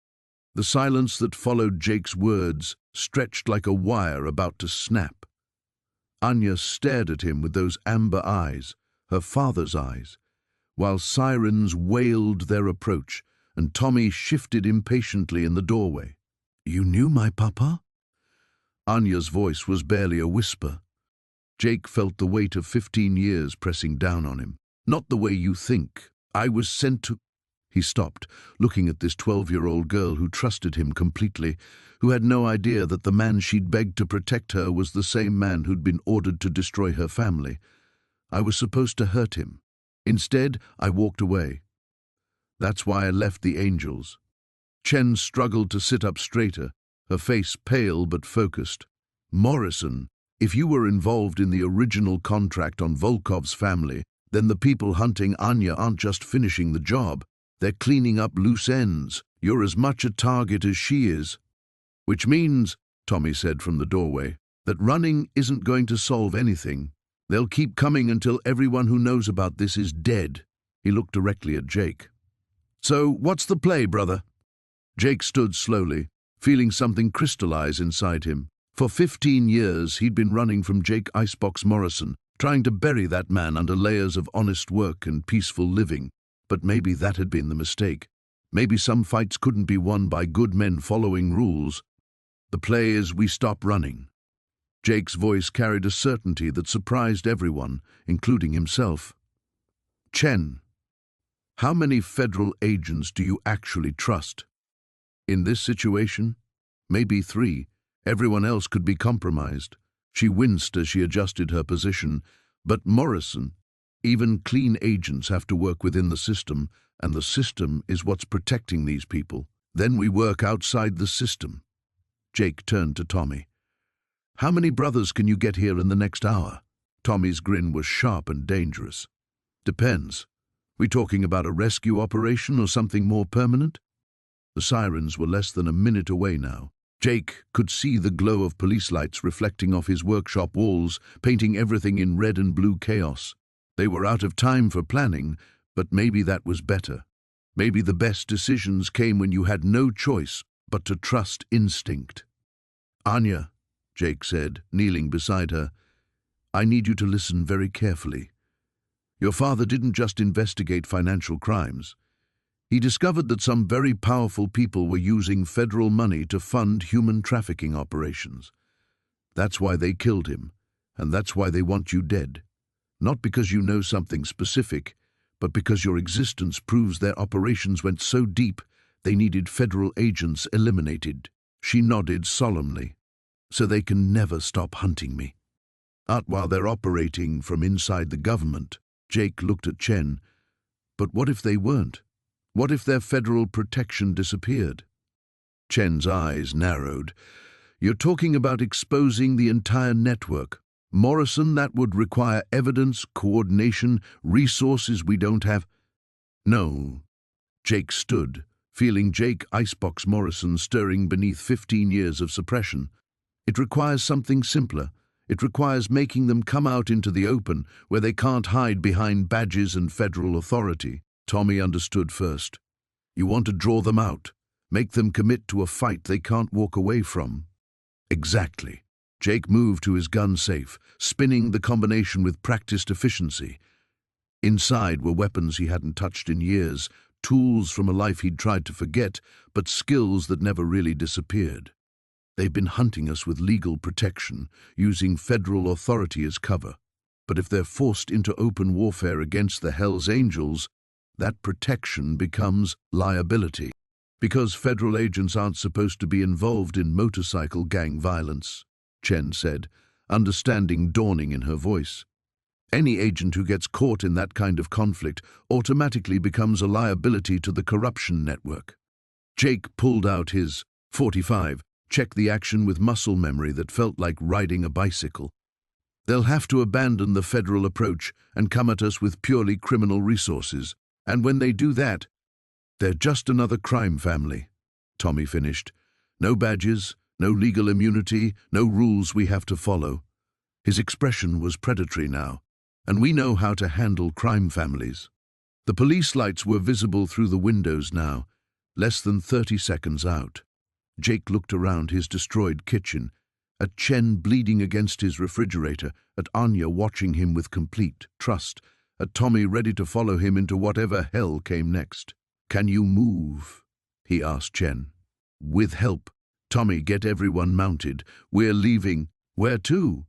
The silence that followed Jake's words stretched like a wire about to snap. Anya stared at him with those amber eyes, her father's eyes, while sirens wailed their approach, and Tommy shifted impatiently in the doorway. "You knew my papa?" Anya's voice was barely a whisper. Jake felt the weight of 15 years pressing down on him. "Not the way you think. I was sent to—" He stopped, looking at this 12-year-old girl who trusted him completely, who had no idea that the man she'd begged to protect her was the same man who'd been ordered to destroy her family. "I was supposed to hurt him. Instead, I walked away. That's why I left the Angels." Chen struggled to sit up straighter, her face pale but focused. "Morrison, if you were involved in the original contract on Volkov's family, then the people hunting Anya aren't just finishing the job. They're cleaning up loose ends. You're as much a target as she is." "Which means," Tommy said from the doorway, "that running isn't going to solve anything. They'll keep coming until everyone who knows about this is dead." He looked directly at Jake. "So, what's the play, brother?" Jake stood slowly, feeling something crystallize inside him. For 15 years, he'd been running from Jake Icebox Morrison, trying to bury that man under layers of honest work and peaceful living. But maybe that had been the mistake. Maybe some fights couldn't be won by good men following rules. "The play is we stop running." Jake's voice carried a certainty that surprised everyone, including himself. "Chen, how many federal agents do you actually trust? In this situation? Maybe 3. Everyone else could be compromised." She winced as she adjusted her position. "But Morrison, even clean agents have to work within the system, and the system is what's protecting these people. Then we work outside the system." Jake turned to Tommy. "How many brothers can you get here in the next hour?" Tommy's grin was sharp and dangerous. "Depends. We talking about a rescue operation or something more permanent?" The sirens were less than a minute away now. Jake could see the glow of police lights reflecting off his workshop walls, painting everything in red and blue chaos. They were out of time for planning, but maybe that was better. Maybe the best decisions came when you had no choice but to trust instinct. "Anya," Jake said, kneeling beside her, "I need you to listen very carefully. Your father didn't just investigate financial crimes. He discovered that some very powerful people were using federal money to fund human trafficking operations. That's why they killed him, and that's why they want you dead. Not because you know something specific, but because your existence proves their operations went so deep they needed federal agents eliminated." She nodded solemnly. "So they can never stop hunting me." "Not while they're operating from inside the government." Jake looked at Chen. "But what if they weren't? What if their federal protection disappeared?" Chen's eyes narrowed. "You're talking about exposing the entire network. Morrison, that would require evidence, coordination, resources we don't have." "No." Jake stood, feeling Jake Icebox Morrison stirring beneath 15 years of suppression. "It requires something simpler. It requires making them come out into the open, where they can't hide behind badges and federal authority." Tommy understood first. "You want to draw them out, make them commit to a fight they can't walk away from." "Exactly." Jake moved to his gun safe, spinning the combination with practiced efficiency. Inside were weapons he hadn't touched in years, tools from a life he'd tried to forget, but skills that never really disappeared. They've been hunting us with legal protection, using federal authority as cover. But if they're forced into open warfare against the Hells Angels, that protection becomes liability. Because federal agents aren't supposed to be involved in motorcycle gang violence, Chen said, understanding dawning in her voice. Any agent who gets caught in that kind of conflict automatically becomes a liability to the corruption network. Jake pulled out his .45, checked the action with muscle memory that felt like riding a bicycle. They'll have to abandon the federal approach and come at us with purely criminal resources. And when they do that, they're just another crime family, Tommy finished. No badges, no legal immunity, no rules we have to follow. His expression was predatory now, and we know how to handle crime families. The police lights were visible through the windows now, less than 30 seconds out. Jake looked around his destroyed kitchen, at Chen bleeding against his refrigerator, at Anya watching him with complete trust, at Tommy ready to follow him into whatever hell came next. "Can you move?" he asked Chen. "With help. Tommy, get everyone mounted. We're leaving." "Where to?"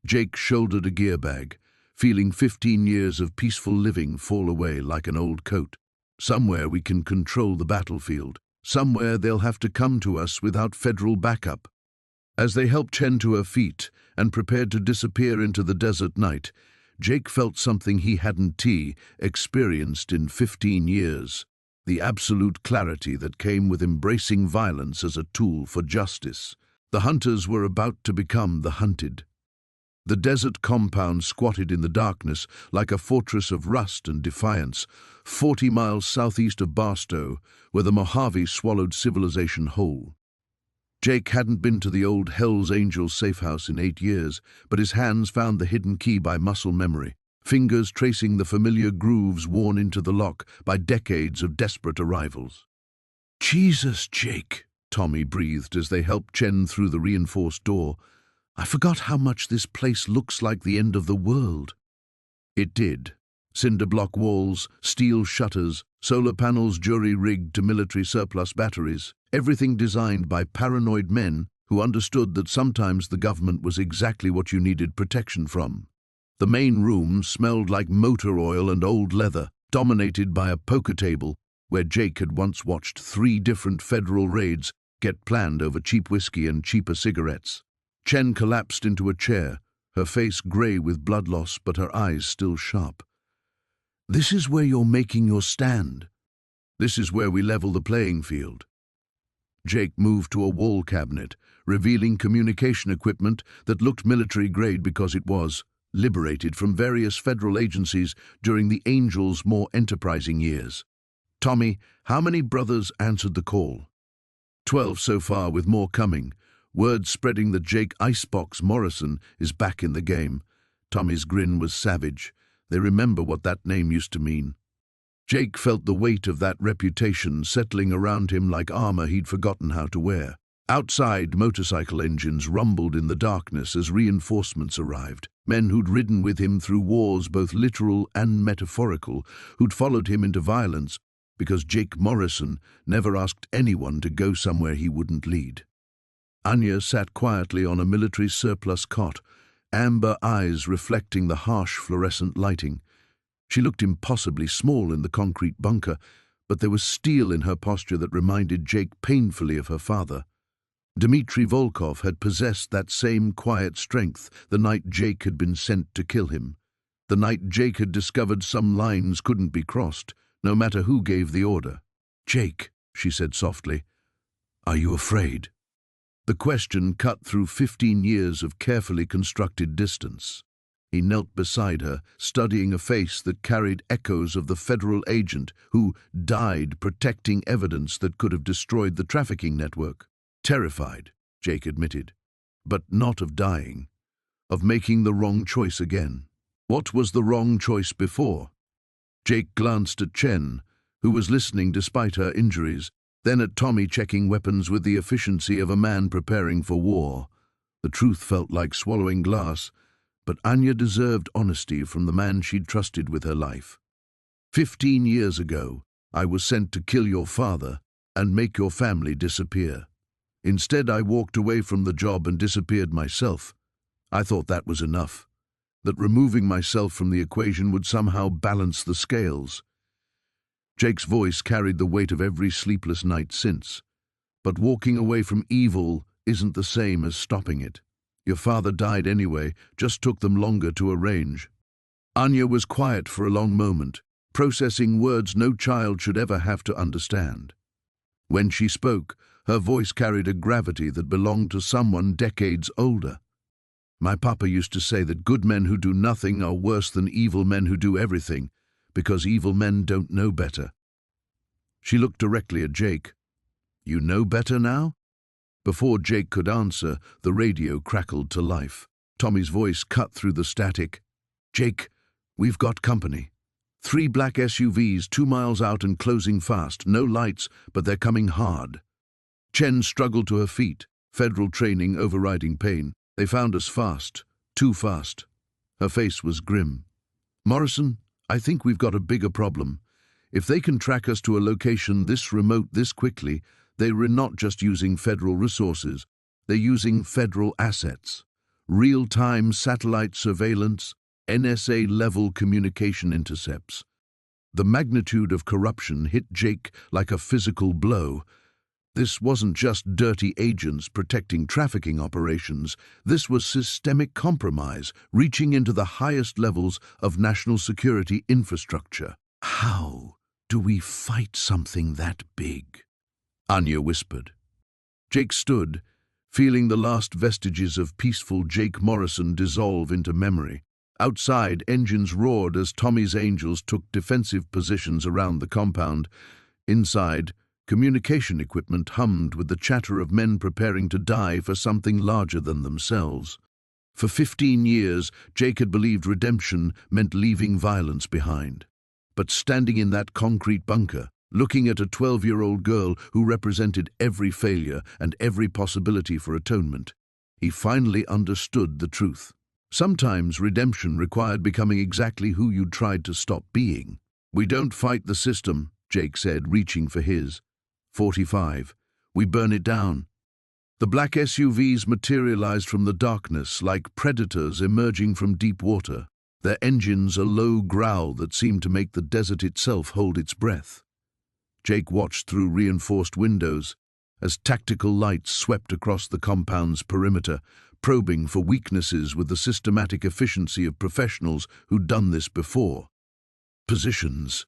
Jake shouldered a gear bag, feeling 15 years of peaceful living fall away like an old coat. "Somewhere we can control the battlefield. Somewhere they'll have to come to us without federal backup." As they helped Chen to her feet and prepared to disappear into the desert night, Jake felt something he hadn't experienced in 15 years. The absolute clarity that came with embracing violence as a tool for justice. The hunters were about to become the hunted. The desert compound squatted in the darkness like a fortress of rust and defiance, 40 miles southeast of Barstow, where the Mojave swallowed civilization whole. Jake hadn't been to the old Hells Angels safe house in 8 years, but his hands found the hidden key by muscle memory, fingers tracing the familiar grooves worn into the lock by decades of desperate arrivals. "Jesus, Jake," Tommy breathed as they helped Chen through the reinforced door. "I forgot how much this place looks like the end of the world." It did. Cinder block walls, steel shutters, solar panels jury-rigged to military surplus batteries, everything designed by paranoid men who understood that sometimes the government was exactly what you needed protection from. The main room smelled like motor oil and old leather, dominated by a poker table where Jake had once watched 3 different federal raids get planned over cheap whiskey and cheaper cigarettes. Chen collapsed into a chair, her face grey with blood loss but her eyes still sharp. "This is where you're making your stand. This is where we level the playing field." Jake moved to a wall cabinet, revealing communication equipment that looked military-grade because it was liberated from various federal agencies during the Angels' more enterprising years. "Tommy, how many brothers answered the call?" 12 so far, with more coming. Word spreading that Jake Icebox Morrison is back in the game. Tommy's grin was savage. They remember what that name used to mean. Jake felt the weight of that reputation settling around him like armor he'd forgotten how to wear. Outside, motorcycle engines rumbled in the darkness as reinforcements arrived. Men who'd ridden with him through wars both literal and metaphorical, who'd followed him into violence because Jake Morrison never asked anyone to go somewhere he wouldn't lead. Anya sat quietly on a military surplus cot, amber eyes reflecting the harsh fluorescent lighting. She looked impossibly small in the concrete bunker, but there was steel in her posture that reminded Jake painfully of her father. Dmitry Volkov had possessed that same quiet strength the night Jake had been sent to kill him. The night Jake had discovered some lines couldn't be crossed, no matter who gave the order. "Jake," she said softly, "are you afraid?" The question cut through 15 years of carefully constructed distance. He knelt beside her, studying a face that carried echoes of the federal agent who died protecting evidence that could have destroyed the trafficking network. Terrified, Jake admitted, but not of dying, of making the wrong choice again. What was the wrong choice before? Jake glanced at Chen, who was listening despite her injuries, then at Tommy checking weapons with the efficiency of a man preparing for war. The truth felt like swallowing glass, but Anya deserved honesty from the man she'd trusted with her life. 15 years ago, I was sent to kill your father and make your family disappear. Instead, I walked away from the job and disappeared myself. I thought that was enough, that removing myself from the equation would somehow balance the scales. Jake's voice carried the weight of every sleepless night since. But walking away from evil isn't the same as stopping it. Your father died anyway, just took them longer to arrange. Anya was quiet for a long moment, processing words no child should ever have to understand. When she spoke, her voice carried a gravity that belonged to someone decades older. My papa used to say that good men who do nothing are worse than evil men who do everything, because evil men don't know better. She looked directly at Jake. You know better now? Before Jake could answer, the radio crackled to life. Tommy's voice cut through the static. Jake, we've got company. 3 black SUVs 2 miles out and closing fast. No lights, but they're coming hard. Chen struggled to her feet, federal training overriding pain. They found us fast, too fast. Her face was grim. Morrison, I think we've got a bigger problem. If they can track us to a location this remote this quickly, they're not just using federal resources, they're using federal assets. Real-time satellite surveillance, NSA-level communication intercepts. The magnitude of corruption hit Jake like a physical blow. This wasn't just dirty agents protecting trafficking operations. This was systemic compromise, reaching into the highest levels of national security infrastructure. How do we fight something that big? Anya whispered. Jake stood, feeling the last vestiges of peaceful Jake Morrison dissolve into memory. Outside, engines roared as Tommy's Angels took defensive positions around the compound. Inside, communication equipment hummed with the chatter of men preparing to die for something larger than themselves. For 15 years, Jake had believed redemption meant leaving violence behind. But standing in that concrete bunker, looking at a 12-year-old girl who represented every failure and every possibility for atonement, he finally understood the truth. Sometimes redemption required becoming exactly who you'd tried to stop being. We don't fight the system, Jake said, reaching for his. 45. We burn it down. The black SUVs materialized from the darkness like predators emerging from deep water, their engines a low growl that seemed to make the desert itself hold its breath. Jake watched through reinforced windows as tactical lights swept across the compound's perimeter, probing for weaknesses with the systematic efficiency of professionals who'd done this before. Positions.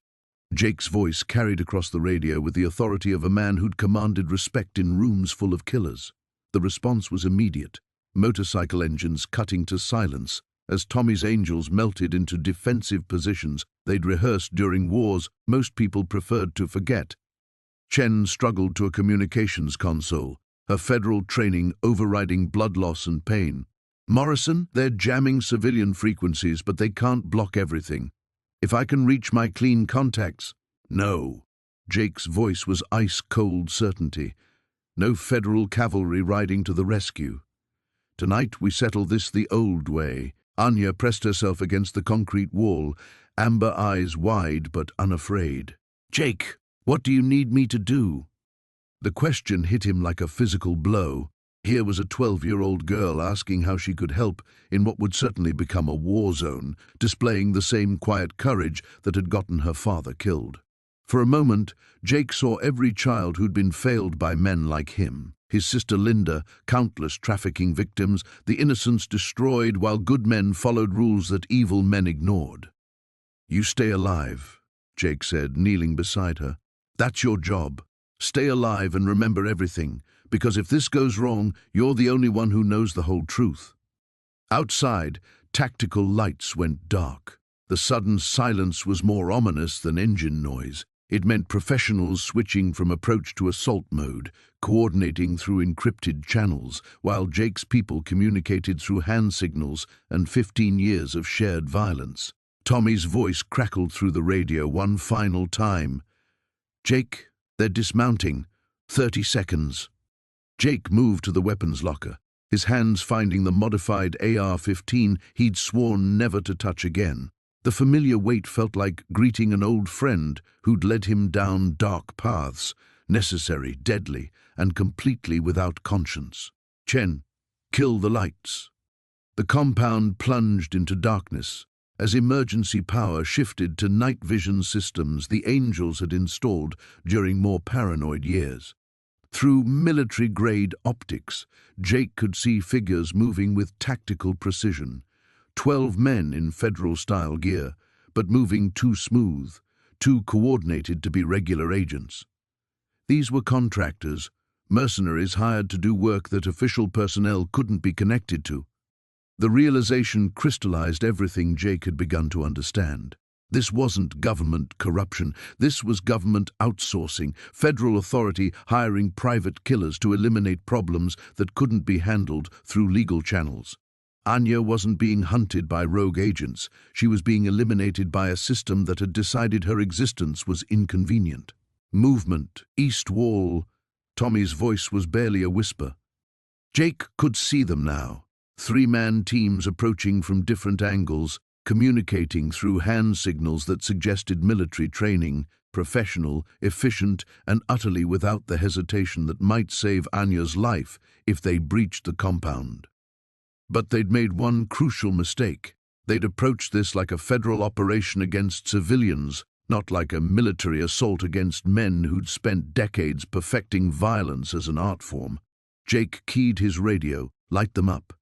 Jake's voice carried across the radio with the authority of a man who'd commanded respect in rooms full of killers. The response was immediate, motorcycle engines cutting to silence as Tommy's Angels melted into defensive positions they'd rehearsed during wars most people preferred to forget. Chen struggled to a communications console, her federal training overriding blood loss and pain. Morrison, they're jamming civilian frequencies, but they can't block everything. If I can reach my clean contacts... No. Jake's voice was ice-cold certainty. No federal cavalry riding to the rescue. Tonight we settle this the old way. Anya pressed herself against the concrete wall, amber eyes wide but unafraid. Jake, what do you need me to do? The question hit him like a physical blow. Here was a 12-year-old girl asking how she could help in what would certainly become a war zone, displaying the same quiet courage that had gotten her father killed. For a moment, Jake saw every child who'd been failed by men like him. His sister Linda, countless trafficking victims, the innocents destroyed while good men followed rules that evil men ignored. You stay alive, Jake said, kneeling beside her. That's your job. Stay alive and remember everything, because if this goes wrong, you're the only one who knows the whole truth. Outside, tactical lights went dark. The sudden silence was more ominous than engine noise. It meant professionals switching from approach to assault mode, coordinating through encrypted channels, while Jake's people communicated through hand signals and 15 years of shared violence. Tommy's voice crackled through the radio one final time. Jake, they're dismounting. 30 seconds. Jake moved to the weapons locker, his hands finding the modified AR-15 he'd sworn never to touch again. The familiar weight felt like greeting an old friend who'd led him down dark paths, necessary, deadly, and completely without conscience. Chen, kill the lights. The compound plunged into darkness. As emergency power shifted to night vision systems the Angels had installed during more paranoid years. Through military-grade optics, Jake could see figures moving with tactical precision. 12 men in Federal-style gear, but moving too smooth, too coordinated to be regular agents. These were contractors, mercenaries hired to do work that official personnel couldn't be connected to. The realization crystallized everything Jake had begun to understand. This wasn't government corruption. This was government outsourcing, federal authority hiring private killers to eliminate problems that couldn't be handled through legal channels. Anya wasn't being hunted by rogue agents. She was being eliminated by a system that had decided her existence was inconvenient. Movement, east wall. Tommy's voice was barely a whisper. Jake could see them now. 3-man teams approaching from different angles, communicating through hand signals that suggested military training, professional, efficient, and utterly without the hesitation that might save Anya's life if they breached the compound. But they'd made one crucial mistake. They'd approached this like a federal operation against civilians, not like a military assault against men who'd spent decades perfecting violence as an art form. Jake keyed his radio, light them up.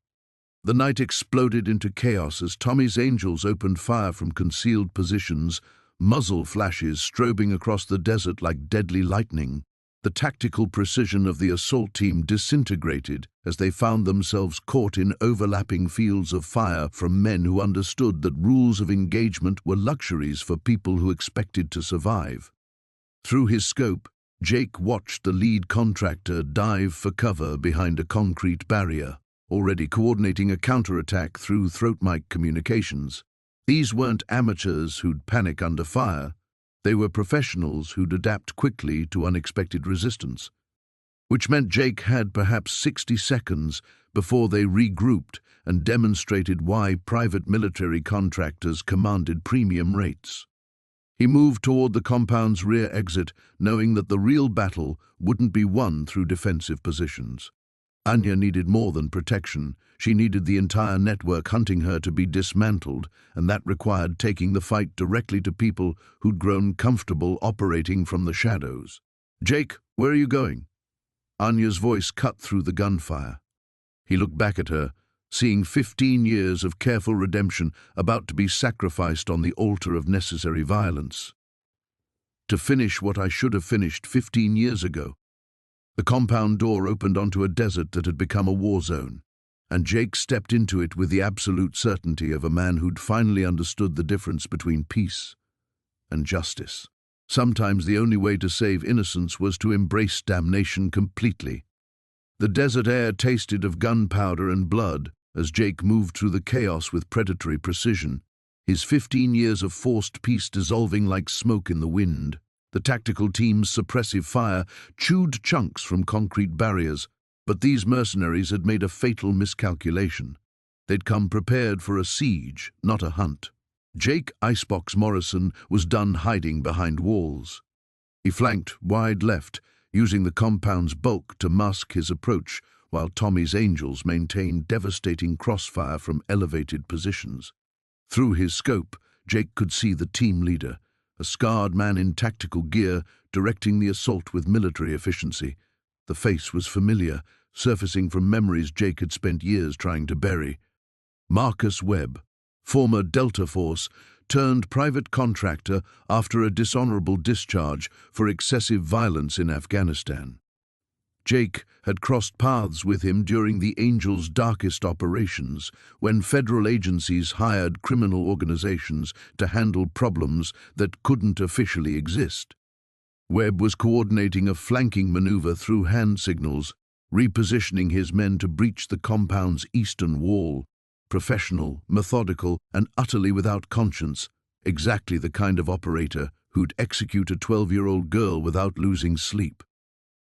The night exploded into chaos as Tommy's Angels opened fire from concealed positions, muzzle flashes strobing across the desert like deadly lightning. The tactical precision of the assault team disintegrated as they found themselves caught in overlapping fields of fire from men who understood that rules of engagement were luxuries for people who expected to survive. Through his scope, Jake watched the lead contractor dive for cover behind a concrete barrier, already coordinating a counterattack through throat mic communications. These weren't amateurs who'd panic under fire. They were professionals who'd adapt quickly to unexpected resistance, which meant Jake had perhaps 60 seconds before they regrouped and demonstrated why private military contractors commanded premium rates. He moved toward the compound's rear exit, knowing that the real battle wouldn't be won through defensive positions. Anya needed more than protection. She needed the entire network hunting her to be dismantled, and that required taking the fight directly to people who'd grown comfortable operating from the shadows. "Jake, where are you going?" Anya's voice cut through the gunfire. He looked back at her, seeing 15 years of careful redemption about to be sacrificed on the altar of necessary violence. To finish what I should have finished 15 years ago. The compound door opened onto a desert that had become a war zone, and Jake stepped into it with the absolute certainty of a man who'd finally understood the difference between peace and justice. Sometimes the only way to save innocence was to embrace damnation completely. The desert air tasted of gunpowder and blood as Jake moved through the chaos with predatory precision, his 15 years of forced peace dissolving like smoke in the wind. The tactical team's suppressive fire chewed chunks from concrete barriers, but these mercenaries had made a fatal miscalculation. They'd come prepared for a siege, not a hunt. Jake Icebox Morrison was done hiding behind walls. He flanked wide left, using the compound's bulk to mask his approach, while Tommy's Angels maintained devastating crossfire from elevated positions. Through his scope, Jake could see the team leader, a scarred man in tactical gear, directing the assault with military efficiency. The face was familiar, surfacing from memories Jake had spent years trying to bury. Marcus Webb, former Delta Force, turned private contractor after a dishonorable discharge for excessive violence in Afghanistan. Jake had crossed paths with him during the Angels' darkest operations, when federal agencies hired criminal organizations to handle problems that couldn't officially exist. Webb was coordinating a flanking maneuver through hand signals, repositioning his men to breach the compound's eastern wall. Professional, methodical, and utterly without conscience, exactly the kind of operator who'd execute a 12-year-old girl without losing sleep.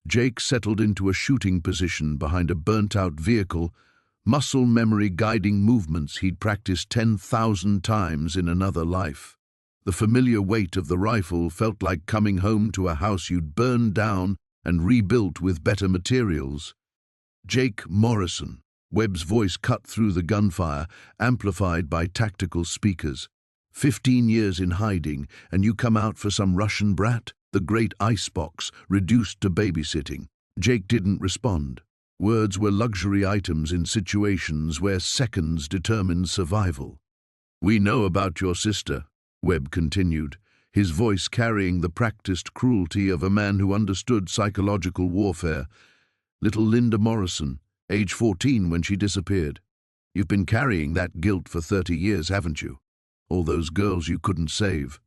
Jake settled into a shooting position behind a burnt-out vehicle, muscle memory guiding movements he'd practiced 10,000 times in another life. The familiar weight of the rifle felt like coming home to a house you'd burned down and rebuilt with better materials. Jake Morrison. Webb's voice cut through the gunfire, amplified by tactical speakers. 15 years in hiding, and you come out for some Russian brat? The great icebox, reduced to babysitting. Jake didn't respond. Words were luxury items in situations where seconds determined survival. "We know about your sister," Webb continued, his voice carrying the practiced cruelty of a man who understood psychological warfare. "Little Linda Morrison, age 14 when she disappeared. You've been carrying that guilt for 30 years, haven't you? All those girls you couldn't save."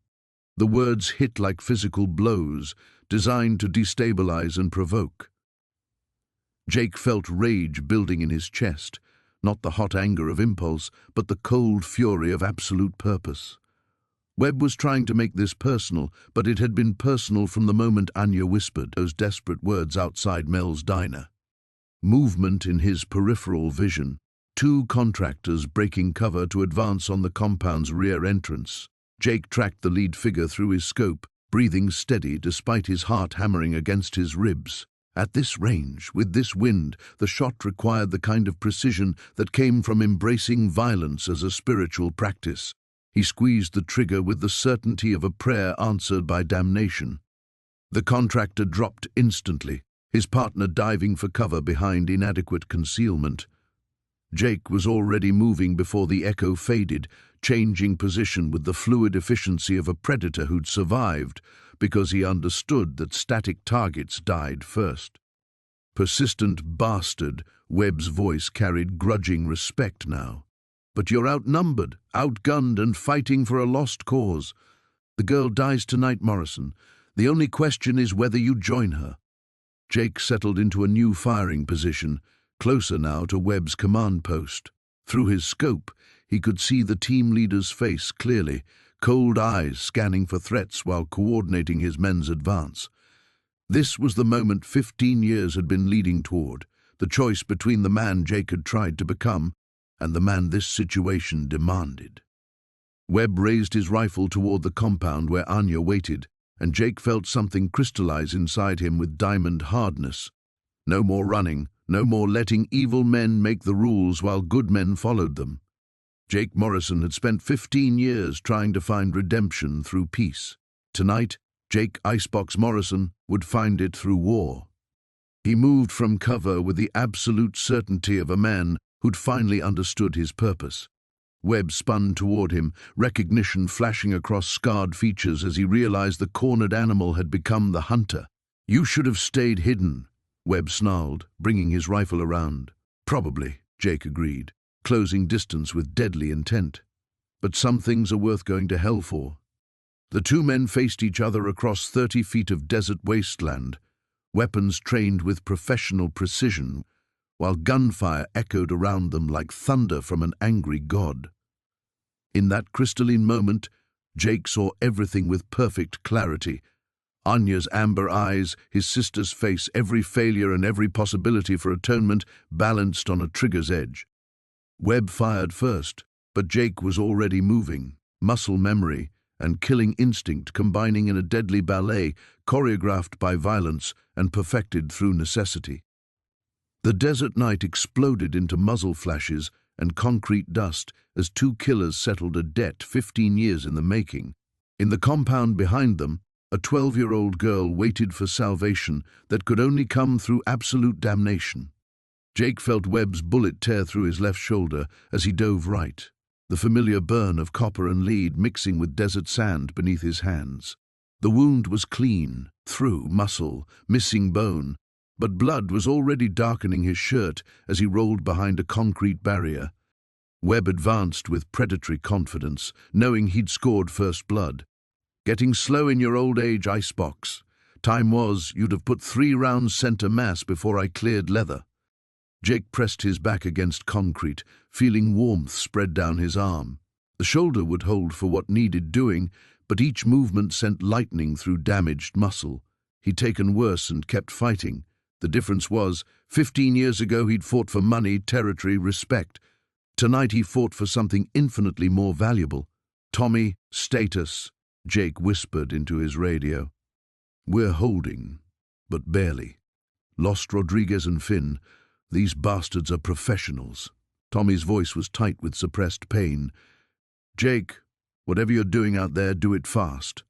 The words hit like physical blows, designed to destabilize and provoke. Jake felt rage building in his chest, not the hot anger of impulse, but the cold fury of absolute purpose. Webb was trying to make this personal, but it had been personal from the moment Anya whispered those desperate words outside Mel's diner. Movement in his peripheral vision, 2 contractors breaking cover to advance on the compound's rear entrance. Jake tracked the lead figure through his scope, breathing steady despite his heart hammering against his ribs. At this range, with this wind, the shot required the kind of precision that came from embracing violence as a spiritual practice. He squeezed the trigger with the certainty of a prayer answered by damnation. The contractor dropped instantly, his partner diving for cover behind inadequate concealment. Jake was already moving before the echo faded, changing position with the fluid efficiency of a predator who'd survived because he understood that static targets died first. "Persistent bastard," Webb's voice carried grudging respect now. "But you're outnumbered, outgunned, and fighting for a lost cause. The girl dies tonight, Morrison. The only question is whether you join her." Jake settled into a new firing position, closer now to Webb's command post. Through his scope, he could see the team leader's face clearly, cold eyes scanning for threats while coordinating his men's advance. This was the moment 15 years had been leading toward, the choice between the man Jake had tried to become and the man this situation demanded. Webb raised his rifle toward the compound where Anya waited, and Jake felt something crystallize inside him with diamond hardness. No more running, no more letting evil men make the rules while good men followed them. Jake Morrison had spent 15 years trying to find redemption through peace. Tonight, Jake Icebox Morrison would find it through war. He moved from cover with the absolute certainty of a man who'd finally understood his purpose. Webb spun toward him, recognition flashing across scarred features as he realized the cornered animal had become the hunter. "You should have stayed hidden," Webb snarled, bringing his rifle around. "Probably," Jake agreed, closing distance with deadly intent. "But some things are worth going to hell for." The 2 men faced each other across 30 feet of desert wasteland, weapons trained with professional precision, while gunfire echoed around them like thunder from an angry god. In that crystalline moment, Jake saw everything with perfect clarity. Anya's amber eyes, his sister's face, every failure and every possibility for atonement balanced on a trigger's edge. Webb fired first, but Jake was already moving, muscle memory and killing instinct combining in a deadly ballet choreographed by violence and perfected through necessity. The desert night exploded into muzzle flashes and concrete dust as 2 killers settled a debt 15 years in the making. In the compound behind them, a 12-year-old girl waited for salvation that could only come through absolute damnation. Jake felt Webb's bullet tear through his left shoulder as he dove right, the familiar burn of copper and lead mixing with desert sand beneath his hands. The wound was clean, through muscle, missing bone, but blood was already darkening his shirt as he rolled behind a concrete barrier. Webb advanced with predatory confidence, knowing he'd scored first blood. "Getting slow in your old age, Icebox. Time was you'd have put 3 rounds center mass before I cleared leather." Jake pressed his back against concrete, feeling warmth spread down his arm. The shoulder would hold for what needed doing, but each movement sent lightning through damaged muscle. He'd taken worse and kept fighting, The difference was, 15 years ago he'd fought for money, territory, respect. Tonight he fought for something infinitely more valuable. Tommy, status, Jake whispered into his radio. We're holding, but barely. Lost Rodriguez and Finn. These bastards are professionals. Tommy's voice was tight with suppressed pain. Jake, whatever you're doing out there, do it fast.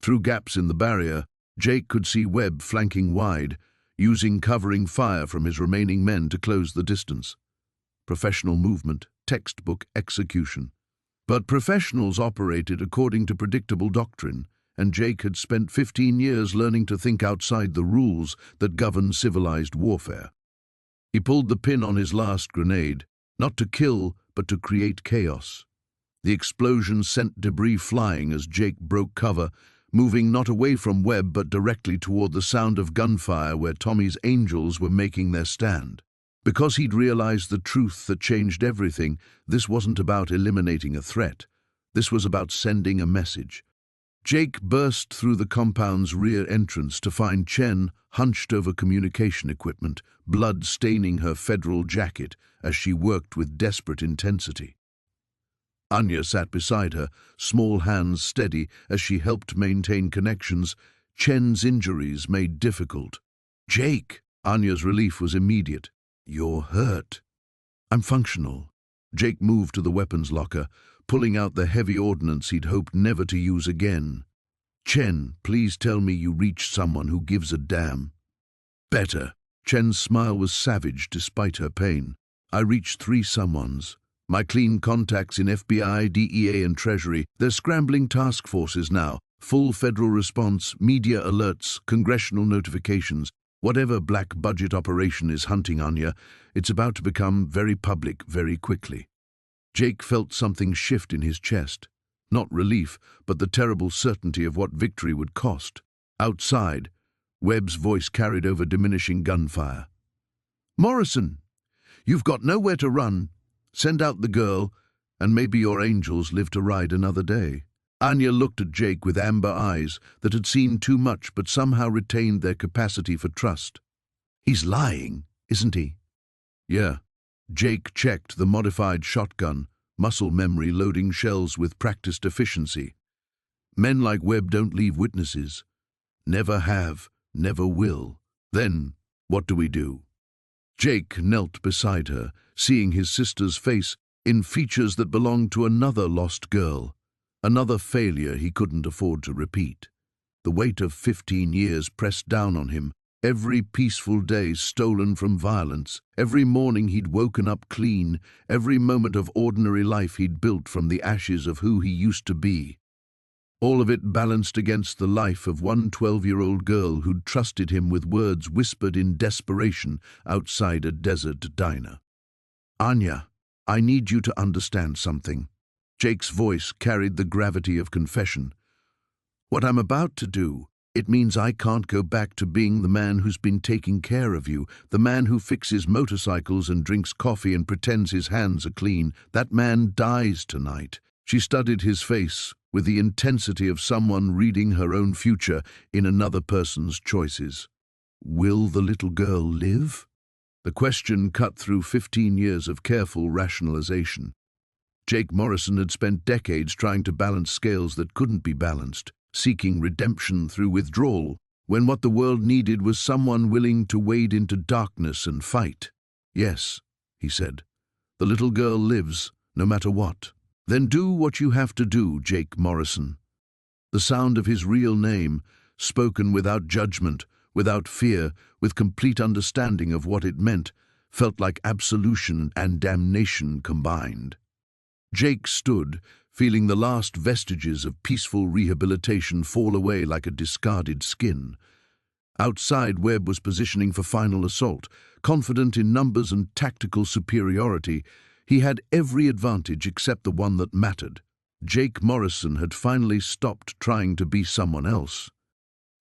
Through gaps in the barrier, Jake could see Webb flanking wide, using covering fire from his remaining men to close the distance. Professional movement, textbook execution. But professionals operated according to predictable doctrine, and Jake had spent 15 years learning to think outside the rules that govern civilized warfare. He pulled the pin on his last grenade, not to kill, but to create chaos. The explosion sent debris flying as Jake broke cover, moving not away from Webb but directly toward the sound of gunfire where Tommy's Angels were making their stand. Because he'd realized the truth that changed everything, this wasn't about eliminating a threat. This was about sending a message. Jake burst through the compound's rear entrance to find Chen hunched over communication equipment, blood staining her federal jacket as she worked with desperate intensity. Anya sat beside her, small hands steady as she helped maintain connections, Chen's injuries made difficult. Jake! Anya's relief was immediate. You're hurt. I'm functional. Jake moved to the weapons locker, pulling out the heavy ordnance he'd hoped never to use again. Chen, please tell me you reached someone who gives a damn. Better. Chen's smile was savage despite her pain. I reached 3 someones. My clean contacts in FBI, DEA, and Treasury. They're scrambling task forces now. Full federal response, media alerts, congressional notifications. Whatever black budget operation is hunting Anya, it's about to become very public very quickly. Jake felt something shift in his chest. Not relief, but the terrible certainty of what victory would cost. Outside, Webb's voice carried over diminishing gunfire. Morrison, you've got nowhere to run. Send out the girl, and maybe your angels live to ride another day. Anya looked at Jake with amber eyes that had seen too much but somehow retained their capacity for trust. He's lying, isn't he? Yeah. Jake checked the modified shotgun, muscle memory loading shells with practiced efficiency. Men like Webb don't leave witnesses. Never have, never will. Then, what do we do? Jake knelt beside her, seeing his sister's face in features that belonged to another lost girl. Another failure he couldn't afford to repeat. The weight of 15 years pressed down on him, every peaceful day stolen from violence, every morning he'd woken up clean, every moment of ordinary life he'd built from the ashes of who he used to be. All of it balanced against the life of one 12-year-old girl who'd trusted him with words whispered in desperation outside a desert diner. Anya, I need you to understand something. Jake's voice carried the gravity of confession. What I'm about to do, it means I can't go back to being the man who's been taking care of you, the man who fixes motorcycles and drinks coffee and pretends his hands are clean. That man dies tonight. She studied his face with the intensity of someone reading her own future in another person's choices. Will the little girl live? The question cut through 15 years of careful rationalization. Jake Morrison had spent decades trying to balance scales that couldn't be balanced, seeking redemption through withdrawal, when what the world needed was someone willing to wade into darkness and fight. Yes, he said, the little girl lives, no matter what. Then do what you have to do, Jake Morrison. The sound of his real name, spoken without judgment, without fear, with complete understanding of what it meant, felt like absolution and damnation combined. Jake stood, feeling the last vestiges of peaceful rehabilitation fall away like a discarded skin. Outside, Webb was positioning for final assault. Confident in numbers and tactical superiority, he had every advantage except the one that mattered. Jake Morrison had finally stopped trying to be someone else.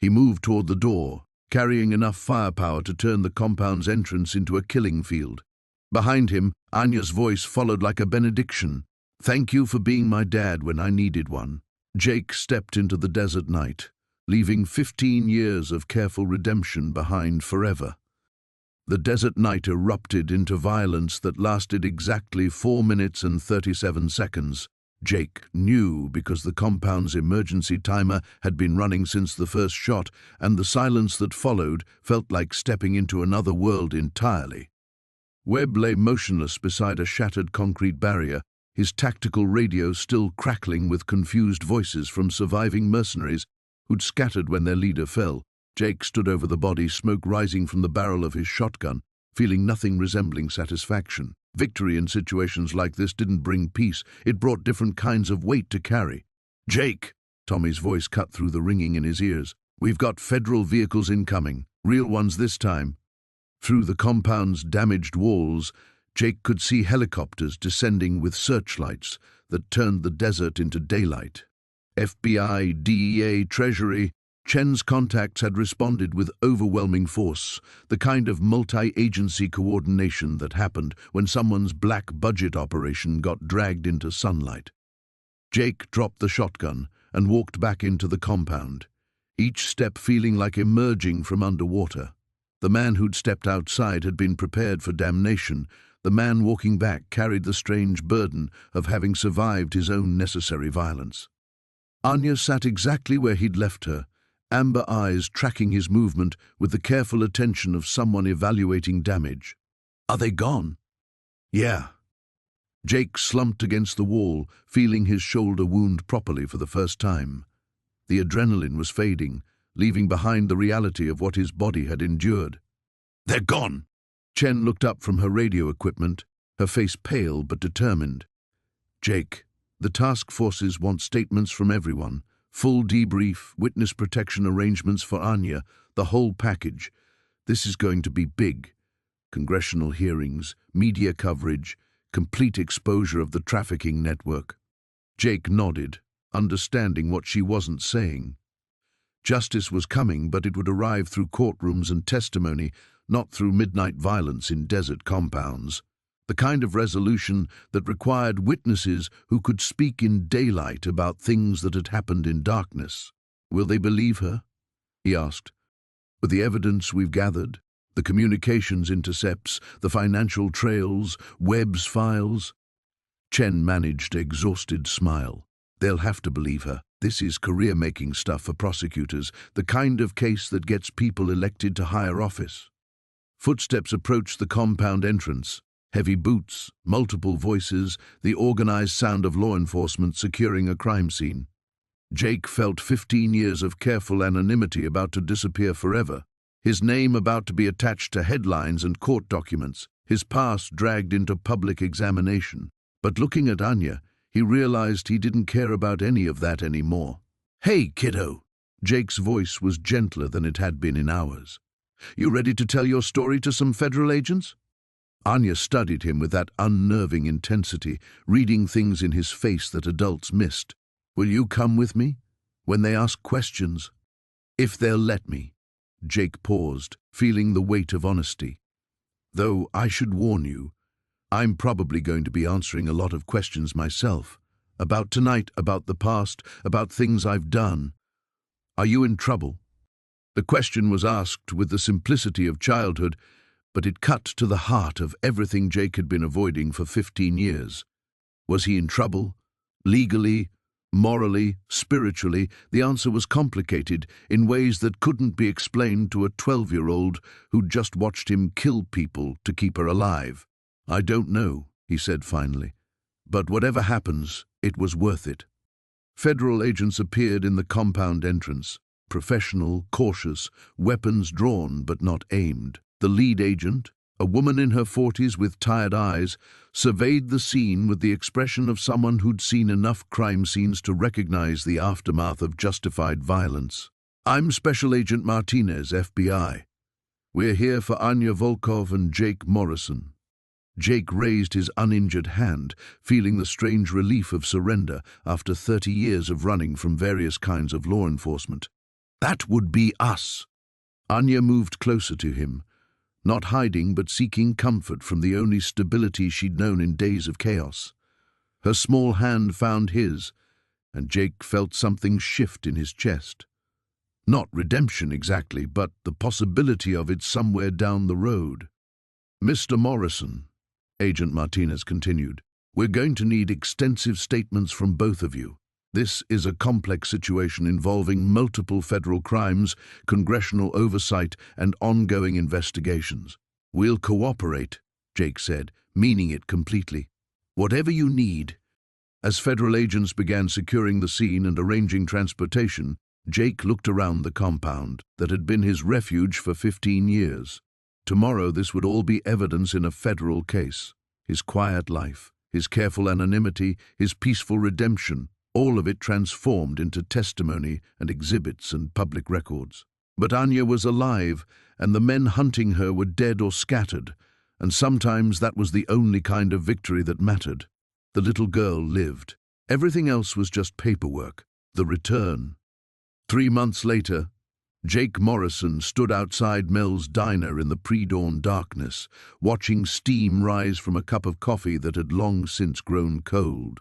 He moved toward the door, carrying enough firepower to turn the compound's entrance into a killing field. Behind him, Anya's voice followed like a benediction. Thank you for being my dad when I needed one. Jake stepped into the desert night, leaving 15 years of careful redemption behind forever. The desert night erupted into violence that lasted exactly 4 minutes and 37 seconds. Jake knew because the compound's emergency timer had been running since the first shot, and the silence that followed felt like stepping into another world entirely. Webb lay motionless beside a shattered concrete barrier, his tactical radio still crackling with confused voices from surviving mercenaries who'd scattered when their leader fell. Jake stood over the body, smoke rising from the barrel of his shotgun, feeling nothing resembling satisfaction. Victory in situations like this didn't bring peace, it brought different kinds of weight to carry. "Jake!" Tommy's voice cut through the ringing in his ears. "We've got federal vehicles incoming, real ones this time." Through the compound's damaged walls, Jake could see helicopters descending with searchlights that turned the desert into daylight. FBI, DEA, Treasury, Chen's contacts had responded with overwhelming force, the kind of multi-agency coordination that happened when someone's black budget operation got dragged into sunlight. Jake dropped the shotgun and walked back into the compound, each step feeling like emerging from underwater. The man who'd stepped outside had been prepared for damnation. The man walking back carried the strange burden of having survived his own necessary violence. Anya sat exactly where he'd left her, amber eyes tracking his movement with the careful attention of someone evaluating damage. "Are they gone?" "Yeah." Jake slumped against the wall, feeling his shoulder wound properly for the first time. The adrenaline was fading, leaving behind the reality of what his body had endured. "They're gone!" Chen looked up from her radio equipment, her face pale but determined. "Jake, the task forces want statements from everyone. Full debrief, witness protection arrangements for Anya, the whole package. This is going to be big. Congressional hearings, media coverage, complete exposure of the trafficking network." Jake nodded, understanding what she wasn't saying. Justice was coming, but it would arrive through courtrooms and testimony, not through midnight violence in desert compounds. The kind of resolution that required witnesses who could speak in daylight about things that had happened in darkness. "Will they believe her?" he asked. "With the evidence we've gathered, the communications intercepts, the financial trails, Webb's files?" Chen managed an exhausted smile. "They'll have to believe her. This is career-making stuff for prosecutors, the kind of case that gets people elected to higher office." Footsteps approached the compound entrance. Heavy boots, multiple voices, the organized sound of law enforcement securing a crime scene. Jake felt 15 years of careful anonymity about to disappear forever, his name about to be attached to headlines and court documents, his past dragged into public examination. But looking at Anya, he realized he didn't care about any of that anymore. "Hey, kiddo!" Jake's voice was gentler than it had been in hours. "You ready to tell your story to some federal agents?" Anya studied him with that unnerving intensity, reading things in his face that adults missed. "Will you come with me? When they ask questions?" "If they'll let me." Jake paused, feeling the weight of honesty. "Though I should warn you, I'm probably going to be answering a lot of questions myself. About tonight, about the past, about things I've done. Are you in trouble?" The question was asked with the simplicity of childhood, but it cut to the heart of everything Jake had been avoiding for 15 years. Was he in trouble? Legally, morally, spiritually? The answer was complicated in ways that couldn't be explained to a 12-year-old who'd just watched him kill people to keep her alive. "I don't know," he said finally. "But whatever happens, it was worth it." Federal agents appeared in the compound entrance, professional, cautious, weapons drawn but not aimed. The lead agent, a woman in her 40s with tired eyes, surveyed the scene with the expression of someone who'd seen enough crime scenes to recognize the aftermath of justified violence. "I'm Special Agent Martinez, FBI. We're here for Anya Volkov and Jake Morrison." Jake raised his uninjured hand, feeling the strange relief of surrender after 30 years of running from various kinds of law enforcement. "That would be us." Anya moved closer to him, not hiding but seeking comfort from the only stability she'd known in days of chaos. Her small hand found his, and Jake felt something shift in his chest. Not redemption exactly, but the possibility of it somewhere down the road. Mr. Morrison, Agent Martinez continued, we're going to need extensive statements from both of you. This is a complex situation involving multiple federal crimes, congressional oversight, and ongoing investigations. We'll cooperate, Jake said, meaning it completely. Whatever you need. As federal agents began securing the scene and arranging transportation, Jake looked around the compound that had been his refuge for 15 years. Tomorrow this would all be evidence in a federal case. His quiet life, his careful anonymity, his peaceful redemption, all of it transformed into testimony and exhibits and public records. But Anya was alive, and the men hunting her were dead or scattered, and sometimes that was the only kind of victory that mattered. The little girl lived. Everything else was just paperwork. The return. 3 months later, Jake Morrison stood outside Mel's diner in the pre-dawn darkness, watching steam rise from a cup of coffee that had long since grown cold.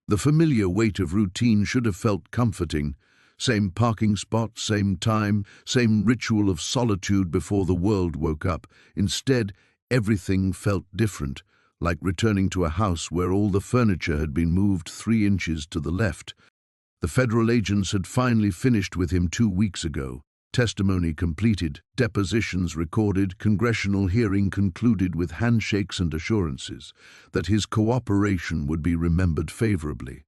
The familiar weight of routine should have felt comforting. Same parking spot, same time, same ritual of solitude before the world woke up. Instead, everything felt different, like returning to a house where all the furniture had been moved 3 inches to the left. The federal agents had finally finished with him 2 weeks ago. Testimony completed, depositions recorded, congressional hearing concluded with handshakes and assurances that his cooperation would be remembered favorably.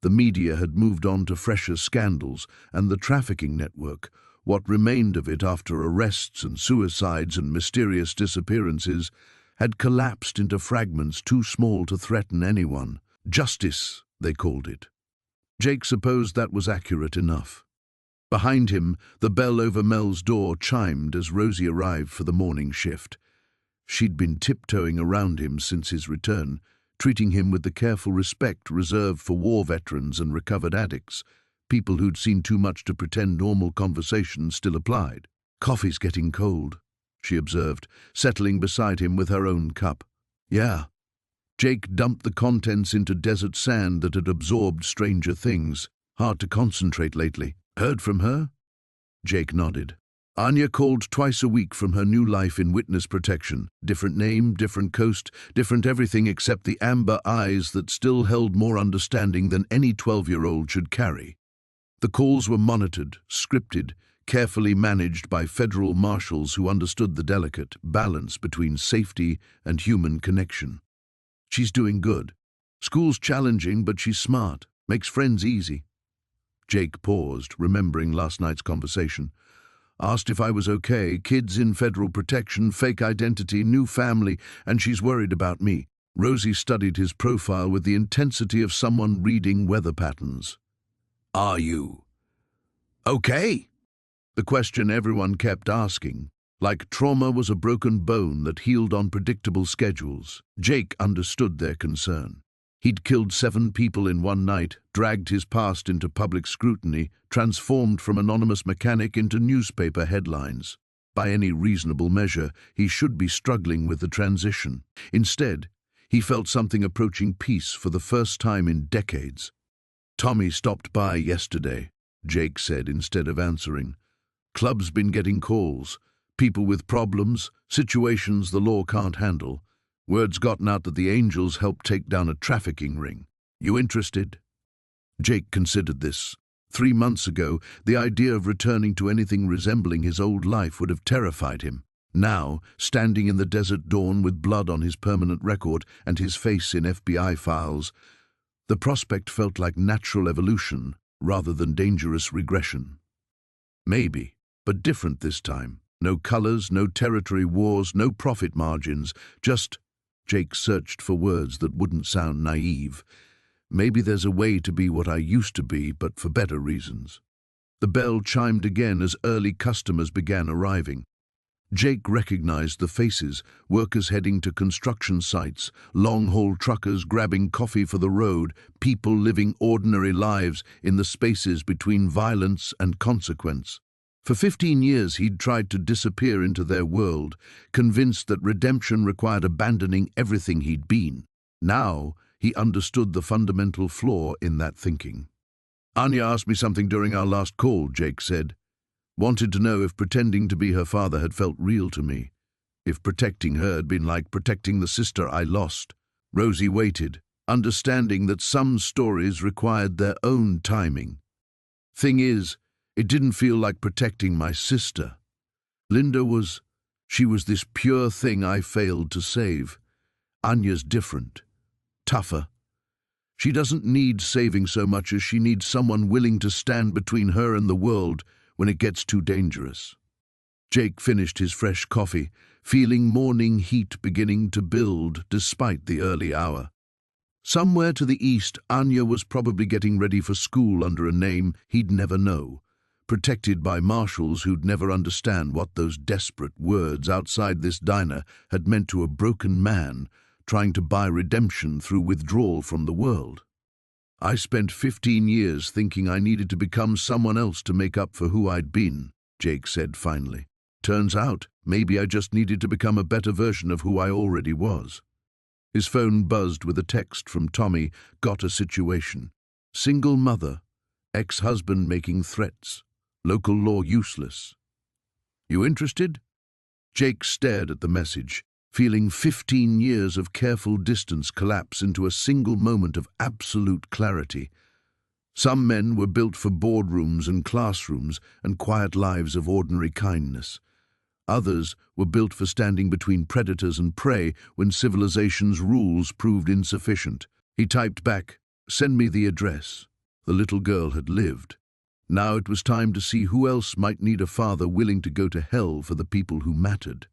The media had moved on to fresher scandals, and the trafficking network, what remained of it after arrests and suicides and mysterious disappearances, had collapsed into fragments too small to threaten anyone. Justice, they called it. Jake supposed that was accurate enough. Behind him, the bell over Mel's door chimed as Rosie arrived for the morning shift. She'd been tiptoeing around him since his return, treating him with the careful respect reserved for war veterans and recovered addicts, people who'd seen too much to pretend normal conversation still applied. "Coffee's getting cold," she observed, settling beside him with her own cup. "Yeah." Jake dumped the contents into desert sand that had absorbed Stranger Things. "Hard to concentrate lately." "Heard from her?" Jake nodded. Anya called twice a week from her new life in witness protection. Different name, different coast, different everything except the amber eyes that still held more understanding than any 12-year-old should carry. The calls were monitored, scripted, carefully managed by federal marshals who understood the delicate balance between safety and human connection. "She's doing good. School's challenging, but she's smart. Makes friends easy." Jake paused, remembering last night's conversation. "Asked if I was okay, kids in federal protection, fake identity, new family, and she's worried about me." Rosie studied his profile with the intensity of someone reading weather patterns. "Are you okay?" The question everyone kept asking. Like trauma was a broken bone that healed on predictable schedules. Jake understood their concern. He'd killed 7 people in one night, dragged his past into public scrutiny, transformed from anonymous mechanic into newspaper headlines. By any reasonable measure, he should be struggling with the transition. Instead, he felt something approaching peace for the first time in decades. "Tommy stopped by yesterday," Jake said instead of answering. "Club's been getting calls. People with problems, situations the law can't handle. Word's gotten out that the Angels helped take down a trafficking ring. You interested?" Jake considered this. 3 months ago, the idea of returning to anything resembling his old life would have terrified him. Now, standing in the desert dawn with blood on his permanent record and his face in FBI files, the prospect felt like natural evolution rather than dangerous regression. Maybe, but different this time. No colors, no territory wars, no profit margins, just... Jake searched for words that wouldn't sound naive. Maybe there's a way to be what I used to be, but for better reasons. The bell chimed again as early customers began arriving. Jake recognized the faces, workers heading to construction sites, long-haul truckers grabbing coffee for the road, people living ordinary lives in the spaces between violence and consequence. For 15 years he'd tried to disappear into their world, convinced that redemption required abandoning everything he'd been. Now he understood the fundamental flaw in that thinking. "Anya asked me something during our last call," Jake said. "Wanted to know if pretending to be her father had felt real to me. if protecting her had been like protecting the sister I lost. Rosie waited, understanding that some stories required their own timing. Thing is, it didn't feel like protecting my sister. She was this pure thing I failed to save. Anya's different, tougher. She doesn't need saving so much as she needs someone willing to stand between her and the world when it gets too dangerous. Jake finished his fresh coffee, feeling morning heat beginning to build despite the early hour. Somewhere to the east, Anya was probably getting ready for school under a name he'd never know, protected by marshals who'd never understand what those desperate words outside this diner had meant to a broken man trying to buy redemption through withdrawal from the world. I spent 15 years thinking I needed to become someone else to make up for who I'd been, Jake said finally. Turns out, maybe I just needed to become a better version of who I already was. His phone buzzed with a text from Tommy. Got a situation. Single mother, ex-husband making threats, local law useless. You interested? Jake stared at the message, feeling 15 years of careful distance collapse into a single moment of absolute clarity. Some men were built for boardrooms and classrooms and quiet lives of ordinary kindness. Others were built for standing between predators and prey when civilization's rules proved insufficient. He typed back, "Send me the address." The little girl had lived. Now it was time to see who else might need a father willing to go to hell for the people who mattered.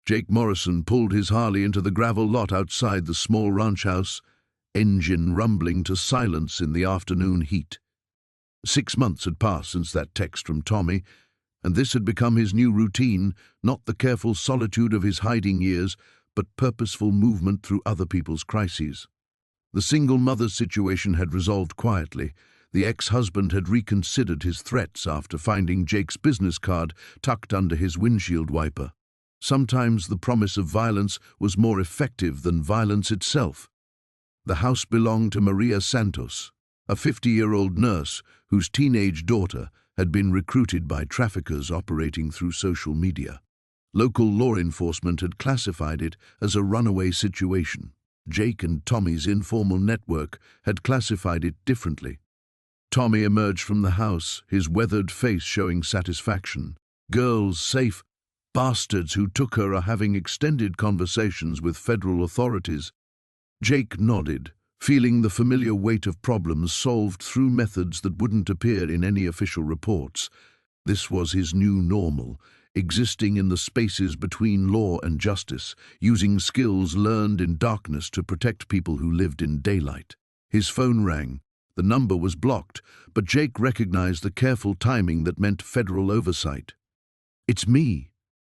Jake Morrison pulled his Harley into the gravel lot outside the small ranch house, engine rumbling to silence in the afternoon heat. 6 months had passed since that text from Tommy, and this had become his new routine, not the careful solitude of his hiding years, but purposeful movement through other people's crises. The single mother's situation had resolved quietly. The ex-husband had reconsidered his threats after finding Jake's business card tucked under his windshield wiper. Sometimes the promise of violence was more effective than violence itself. The house belonged to Maria Santos, a 50-year-old nurse whose teenage daughter had been recruited by traffickers operating through social media. Local law enforcement had classified it as a runaway situation. Jake and Tommy's informal network had classified it differently. Tommy emerged from the house, his weathered face showing satisfaction. Girls safe. Bastards who took her are having extended conversations with federal authorities. Jake nodded, feeling the familiar weight of problems solved through methods that wouldn't appear in any official reports. This was his new normal, existing in the spaces between law and justice, using skills learned in darkness to protect people who lived in daylight. His phone rang. The number was blocked, but Jake recognized the careful timing that meant federal oversight. "It's me."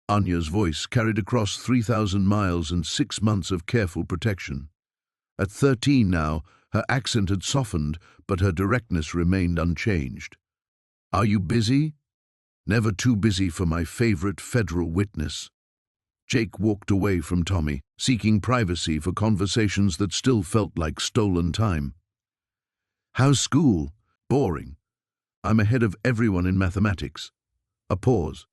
Anya's voice carried across 3,000 miles and 6 months of careful protection. At 13 now, her accent had softened, but her directness remained unchanged. "Are you busy?" "Never too busy for my favorite federal witness." Jake walked away from Tommy, seeking privacy for conversations that still felt like stolen time. "How's school?" "Boring. I'm ahead of everyone in mathematics." A pause.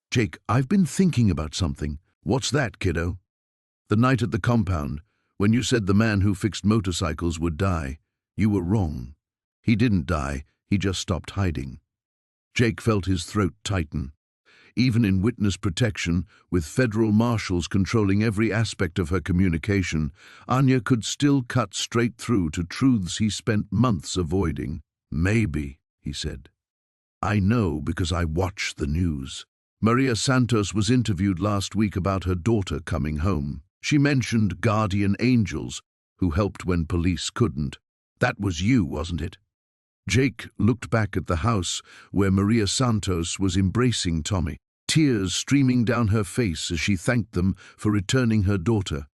"Jake, I've been thinking about something." "What's that, kiddo?" "The night at the compound, when you said the man who fixed motorcycles would die, you were wrong. He didn't die, he just stopped hiding." Jake felt his throat tighten. Even in witness protection, with federal marshals controlling every aspect of her communication, Anya could still cut straight through to truths he spent months avoiding. "Maybe," he said. "I know because I watch the news. Maria Santos was interviewed last week about her daughter coming home. She mentioned guardian angels who helped when police couldn't. That was you, wasn't it?" Jake looked back at the house where Maria Santos was embracing Tommy, tears streaming down her face as she thanked them for returning her daughter.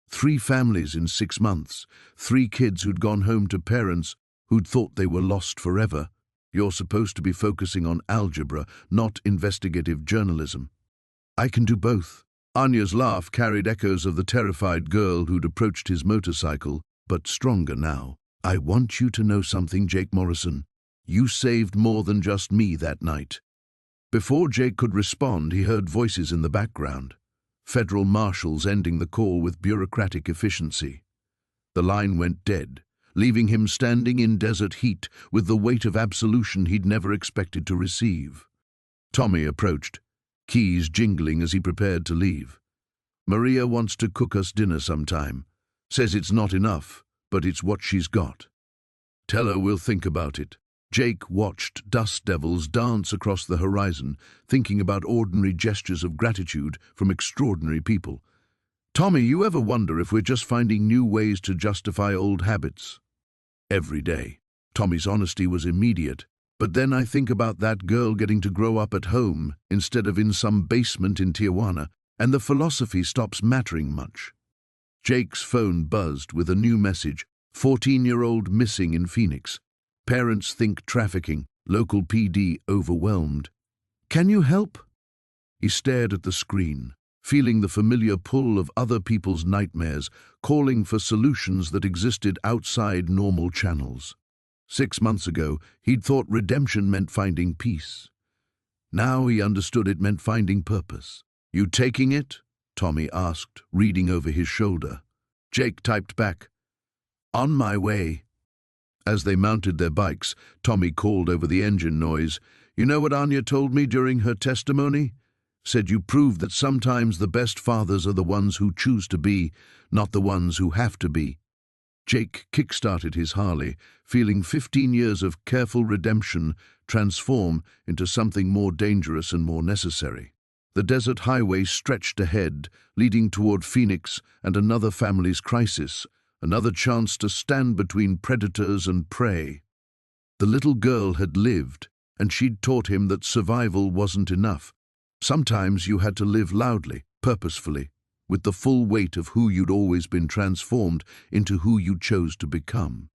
3 families in 6 months, 3 kids who'd gone home to parents who'd thought they were lost forever. You're supposed to be focusing on algebra, not investigative journalism. "I can do both." Anya's laugh carried echoes of the terrified girl who'd approached his motorcycle, but stronger now. "I want you to know something, Jake Morrison. You saved more than just me that night." Before Jake could respond, he heard voices in the background. federal marshals ending the call with bureaucratic efficiency. The line went dead, leaving him standing in desert heat with the weight of absolution he'd never expected to receive. Tommy approached, keys jingling as he prepared to leave. "Maria wants to cook us dinner sometime. Says it's not enough, but it's what she's got. Tell her we'll think about it." Jake watched dust devils dance across the horizon, thinking about ordinary gestures of gratitude from extraordinary people. "Tommy, you ever wonder if we're just finding new ways to justify old habits?" "Every day." Tommy's honesty was immediate. "But then I think about that girl getting to grow up at home instead of in some basement in Tijuana, and the philosophy stops mattering much." Jake's phone buzzed with a new message: 14-year-old missing in Phoenix. Parents think trafficking, local PD overwhelmed. "Can you help?" He stared at the screen, feeling the familiar pull of other people's nightmares, calling for solutions that existed outside normal channels. 6 months ago, he'd thought redemption meant finding peace. Now he understood it meant finding purpose. "You taking it?" Tommy asked, reading over his shoulder. Jake typed back, "On my way." As they mounted their bikes, Tommy called over the engine noise, "You know what Anya told me during her testimony? Said you proved that sometimes the best fathers are the ones who choose to be, not the ones who have to be." Jake kick-started his Harley, feeling 15 years of careful redemption transform into something more dangerous and more necessary. The desert highway stretched ahead, leading toward Phoenix and another family's crisis, another chance to stand between predators and prey. The little girl had lived, and she'd taught him that survival wasn't enough. Sometimes you had to live loudly, purposefully, with the full weight of who you'd always been transformed into who you chose to become.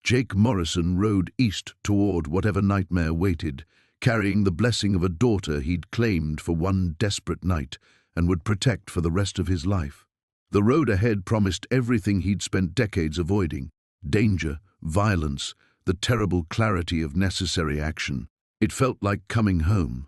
Jake Morrison rode east toward whatever nightmare waited, carrying the blessing of a daughter he'd claimed for one desperate night and would protect for the rest of his life. The road ahead promised everything he'd spent decades avoiding: danger, violence, the terrible clarity of necessary action. It felt like coming home.